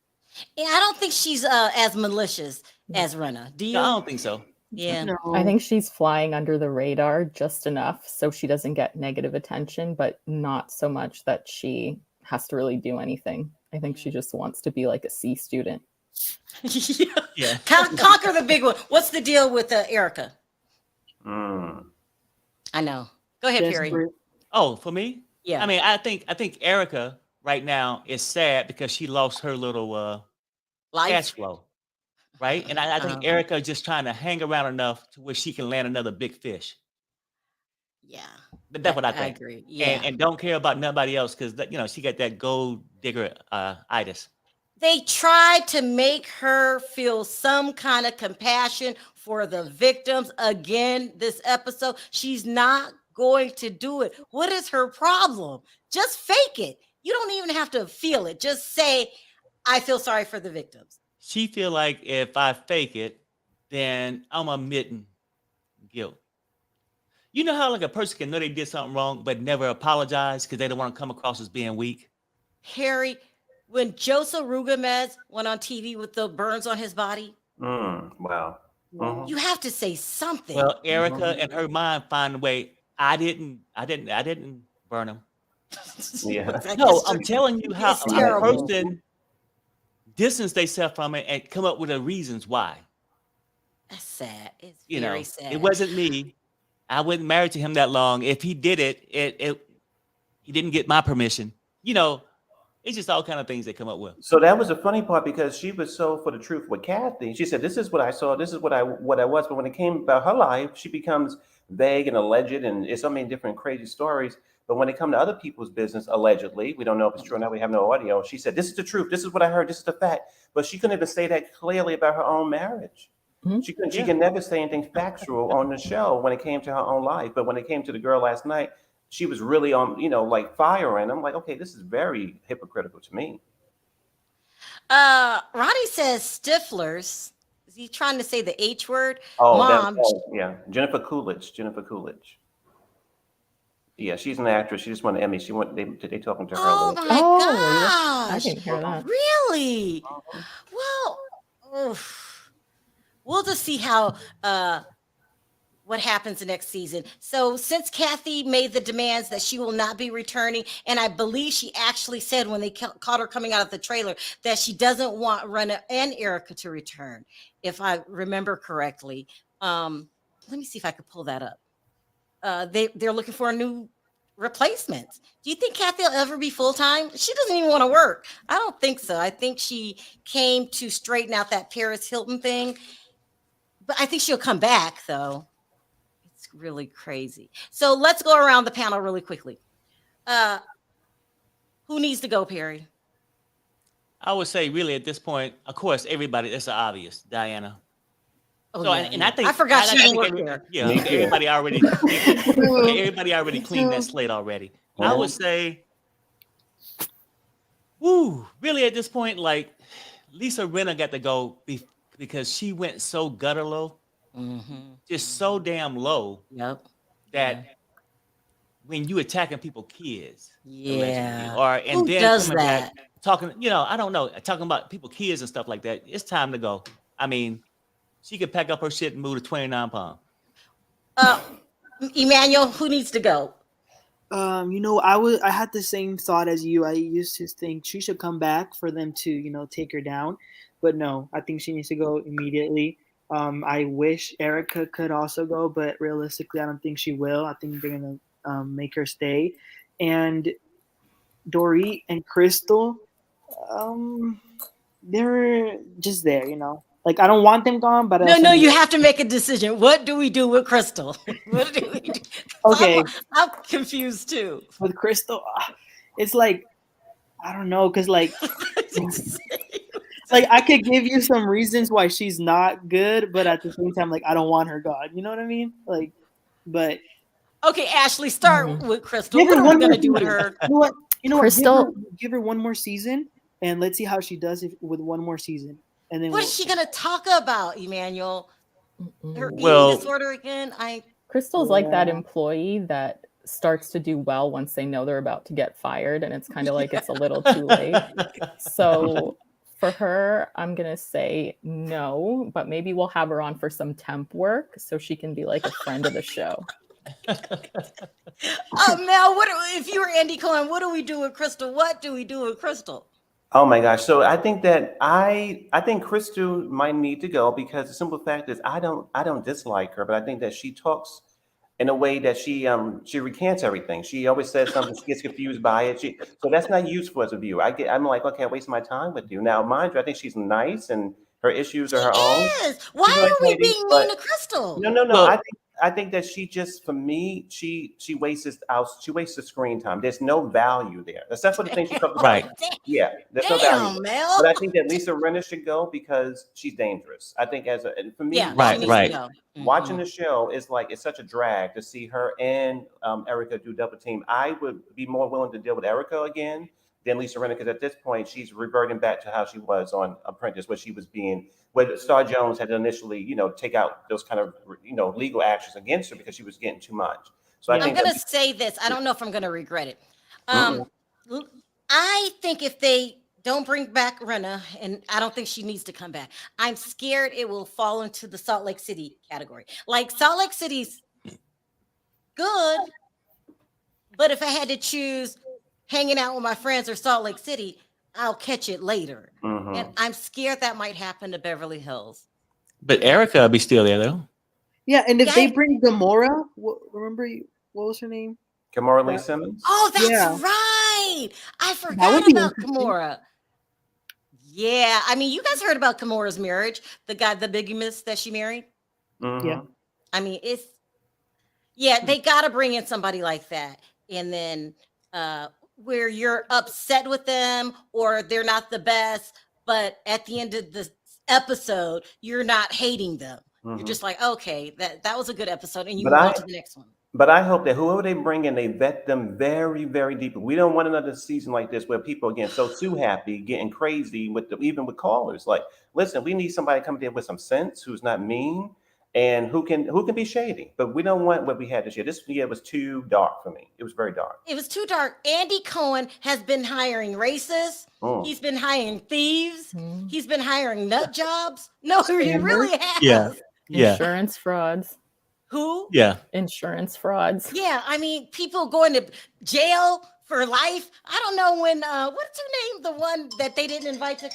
Yeah, I don't think she's as malicious as Rinna. Do you? No, I don't think so. Yeah. No. I think she's flying under the radar just enough so she doesn't get negative attention, but not so much that she has to really do anything. I think she just wants to be like a C student. Yeah. Conquer the big one. What's the deal with Erica? I know. Go ahead, Perry. Oh, for me? Yeah. I mean, I think Erica right now is sad because she lost her little cash flow, right? And I think Erica is just trying to hang around enough to where she can land another big fish. Yeah. That's what I think. I agree. Yeah. And don't care about nobody else because she got that gold digger itis. They tried to make her feel some kind of compassion for the victims again this episode. She's not going to do it. What is her problem? Just fake it. You don't even have to feel it. Just say, I feel sorry for the victims. She feel like if I fake it, then I'm admitting guilt. You know how like a person can know they did something wrong but never apologize because they don't want to come across as being weak? Harry, when Joseph Rugamez went on TV with the burns on his body, wow. You have to say something. Well, Erica and her mind find a way. I didn't burn him. Yeah. No, I'm telling you how It's a terrible. person distance themselves from it and come up with the reasons why. That's sad. It's You very know, sad. it wasn't me. I wasn't married to him that long. If he did it, he didn't get my permission. You know, it's just all kind of things they come up with. So that was the funny part because she was so for the truth with Kathy. She said, "This is what I saw. This is what I was." But when it came about her life, she becomes vague and alleged, and it's so many different crazy stories. But when it comes to other people's business, allegedly, we don't know if it's true or not. We have no audio. She said, "This is the truth. This is what I heard. This is the fact." But she couldn't even say that clearly about her own marriage. She couldn't. She can never say anything factual on the show when it came to her own life. But when it came to the girl last night, she was really on, like firing. I'm like, okay, this is very hypocritical to me. Ronnie says Stiflers. Is he trying to say the H word? Oh, Mom. yeah. Jennifer Coolidge. Yeah, she's an actress. She just won an Emmy. They talking to her. Oh my I gosh. didn't hear that. Really? Well, we'll just see how what happens next season. So since Kathy made the demands that she will not be returning, and I believe she actually said when they caught her coming out of the trailer that she doesn't want Rinna and Erica to return, if I remember correctly. Let me see if I could pull that up. They're looking for a new replacement. Do you think Kathy will ever be full-time? She doesn't even want to work. I don't think so. I think she came to straighten out that Paris Hilton thing. But I think she'll come back, though. It's really crazy. So let's go around the panel really quickly. Who needs to go, Perry? I would say really at this point, of course, everybody, it's obvious, Diana. Oh, So, yeah, and I think I forgot she didn't think work there. Yeah, everybody already cleaned that slate already. I would say, really at this point, like Lisa Rinna got to go because she went so gutter low, just so damn low. Yep. That when you attacking people, kids, Yeah. allegedly, Who then does coming that? back, talking, I don't know, talking about people, kids and stuff like that. It's time to go. I mean, she could pack up her shit and move to 29 Palm. Emmanuel, who needs to go? I had the same thought as you. I used to think she should come back for them to, take her down. But no, I think she needs to go immediately. I wish Erica could also go, but realistically, I don't think she will. I think they're going to make her stay. And Dorit and Crystal, they're just there, you know. Like I don't want them gone, but No, you have to make a decision. What do we do with Crystal? What do we do? Okay, I'm confused too. with Crystal, it's like I don't know, cause like I could give you some reasons why she's not good, but at the same time, like I don't want her gone. You know what I mean? Like, but okay, Ashley, start with Crystal. give What her are we one more gonna do with season. her? You know what? You know what? Crystal- Give her one more season, and let's see how she does it with one more season. And then What is she gonna talk about, Emmanuel? Her Well- eating disorder again? Crystal's like that Yeah. employee that starts to do well once they know they're about to get fired, and it's kind of like it's a little too late. So for her, I'm gonna say no, but maybe we'll have her on for some temp work so she can be like a friend of the show. Mel, if you were Andy Cohen, what do we do with Crystal? What do we do with Crystal? Oh my gosh. So I think that I think Crystal might need to go because the simple fact is I don't dislike her, but I think that she talks in a way that she recants everything. She always says something, she gets confused by it. So that's not useful as a viewer. I'm like, okay, I waste my time with you. Now, mind you, I think she's nice and her issues are her own. Yes. Why She's are nice we lady, being but- mean to Crystal? No. Well- I think that she just, for me, she wastes the screen time. There's no value there. That's what the thing she talked about. Right. Yeah, there's no value. Damn, Mel. But I think that Lisa Rinna should go because she's dangerous. I think and for me, Yeah, Right, she needs right. to go. watching the show is like it's such a drag to see her and Erica do double team. I would be more willing to deal with Erica again than Lisa Rinna because at this point she's reverting back to how she was on Apprentice, where she was being where Star Jones had initially, take out those kind of legal actions against her because she was getting too much. So I I'm think gonna that, say this. I don't know if I'm gonna regret it. Mm-mm. I think if they don't bring back Renna, and I don't think she needs to come back, I'm scared it will fall into the Salt Lake City category. Like Salt Lake City's good, but if I had to choose hanging out with my friends or Salt Lake City, I'll catch it later. Mhm. And I'm scared that might happen to Beverly Hills. But Erica will be still there though. Yeah, and if Yeah, they bring Gamora, remember what was her name? Kamora Lee Simmons. Oh, that's Yeah. right. I would forgot be about interesting. Gamora. Yeah, I mean, you guys heard about Gamora's marriage, the bigamist that she married. Mhm. Yeah. I mean, they got to bring in somebody like that, and then where you're upset with them or they're not the best, but at the end of the episode, you're not hating them. You're Mhm. just like, okay, that was a good episode, and you But move I- on to the next one. But I hope that whoever they bring in, they vet them very, very deeply. We don't want another season like this where people are getting so too happy, getting crazy even with callers. Like, listen, we need somebody coming there with some sense, who's not mean, and who can be shady. But we don't want what we had this year. This year was too dark for me. It was very dark. It was too dark. Andy Cohen has been hiring racists. Mm. He's been hiring thieves. Mhm. He's been hiring nut jobs. No, he really has. Yeah. Yeah. Insurance frauds. Who? Yeah. Insurance frauds. Yeah, I mean, people going to jail for life. I don't know when. What's her name? The one that they didn't invite to.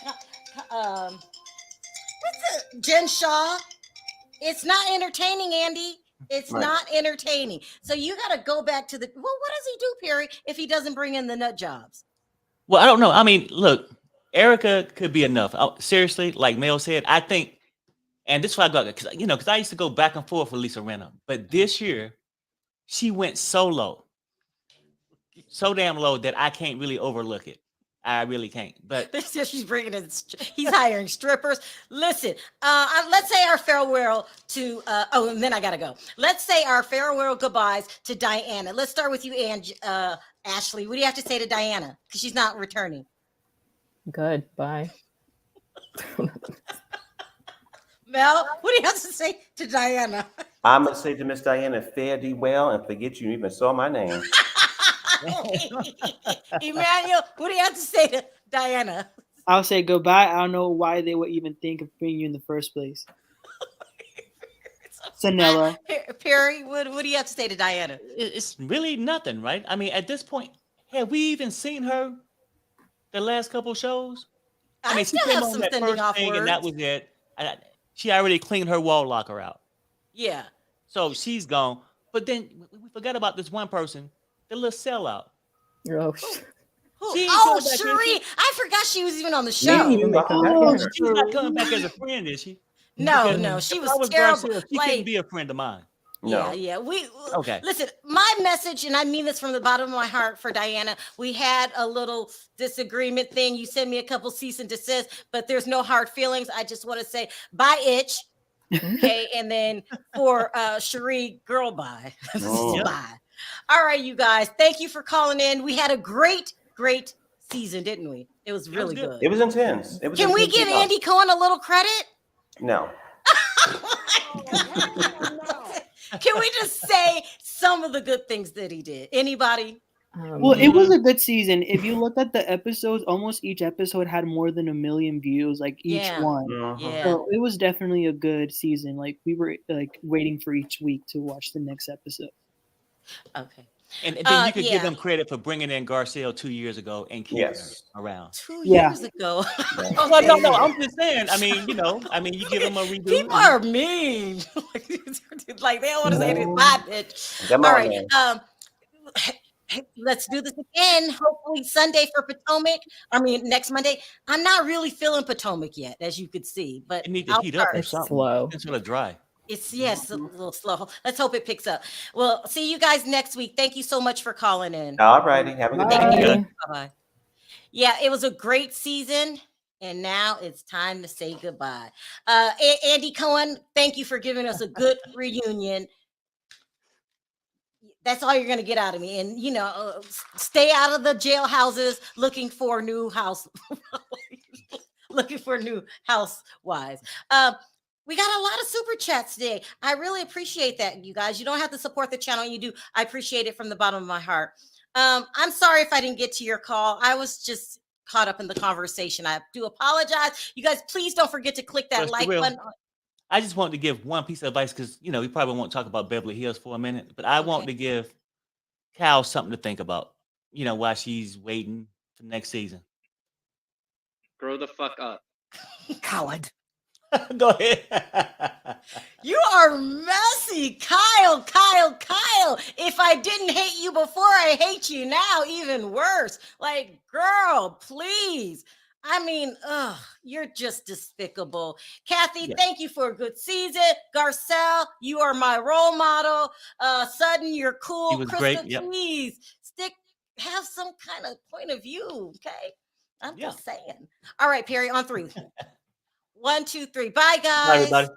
What's it? Jen Shaw. It's not entertaining, Andy. It's Right. not entertaining. So you got to go back to the. Well, what does he do, Perry, if he doesn't bring in the nut jobs? Well, I don't know. I mean, look, Erica could be enough. Seriously, like Mel said, I think, and this is why I got because I used to go back and forth with Lisa Rinna, but this year she went so low, so damn low that I can't really overlook it. I really can't. But This year she's bringing in. He's hiring strippers. Listen, let's say our farewell to. And then I gotta go. Let's say our farewell goodbyes to Diana. Let's start with you, Ashley. What do you have to say to Diana? Because she's not returning. Good. Bye. Mel, what do you have to say to Diana? I'm gonna say to Miss Diana, fare thee well, and forget you even saw my name. Emmanuel, what do you have to say to Diana? I'll say goodbye. I don't know why they would even think of bringing you in the first place. Sanella. Perry, what do you have to say to Diana? it's really nothing, right? I mean, at this point, have we even seen her the last couple shows? I she still came have on some that sending first off thing, words. and that was it. She already cleaned her wall locker out, Yeah. so she's gone. But then we forgot about this one person, the little sellout. Oh, Who? She ain't Oh, coming back, is Cherie. she? I forgot she was even on the Me show. too, I forgot Oh, about her. She's not coming back as a friend, is she? No, Because no, she if was I was terrible. Garcelle, she couldn't be a friend of mine. Yeah, No. yeah. We Okay. listen. My message, and I mean this from the bottom of my heart for Diana. We had a little disagreement thing. You sent me a couple cease and desist, but there's no hard feelings. I just want to say bye, itch. Okay, and then for Cherie, girl, bye. Oh. Bye. All right, you guys. Thank you for calling in. We had a great season, didn't we? It was really good. It was intense. It was Can we intense give enough. Andy Cohen a little credit? No. Can we just say some of the good things that he did? Anybody? Well, it was a good season. If you look at the episodes, almost each episode had more than 1 million views, like each one. Yeah. So it was definitely a good season. Like we were like waiting for each week to watch the next episode. Okay. And then you could give them credit for bringing in Garcelle 2 years ago and keeping her around. 2 years ago. Well, no, I'm just saying. I mean, you give them a redo. People are mean. Like they don't want to say this bye, bitch. All right. Let's do this again. Hopefully Sunday for Potomac. I mean, next Monday. I'm not really feeling Potomac yet, as you could see, but it needs to heat up or something. Slow. It's sort of dry. It's a little slow. Let's hope it picks up. Well, see you guys next week. Thank you so much for calling in. All righty. Have a good day. Bye-bye. Yeah, it was a great season. And now it's time to say goodbye. Andy Cohen, thank you for giving us a good reunion. That's all you're going to get out of me. And, stay out of the jailhouses looking for new housewives. We got a lot of super chats today. I really appreciate that, you guys. You don't have to support the channel. You do. I appreciate it from the bottom of my heart. I'm sorry if I didn't get to your call. I was just caught up in the conversation. I do apologize. You guys, please don't forget to click that like button. I just wanted to give one piece of advice because, we probably won't talk about Beverly Hills for a minute, but I want to give Cal something to think about, while she's waiting for next season. Grow the fuck up. Coward. Go ahead. You are messy, Kyle. If I didn't hate you before, I hate you now, even worse. Like, girl, please. I mean, you're just despicable. Kathy, thank you for a good season. Garcelle, you are my role model. Sutton, you're cool. He was Krista, great. Yep. please have some kind of point of view, okay? I'm just saying. All right, Perry, on 3. 1, 2, 3. Bye, guys. Bye, everybody.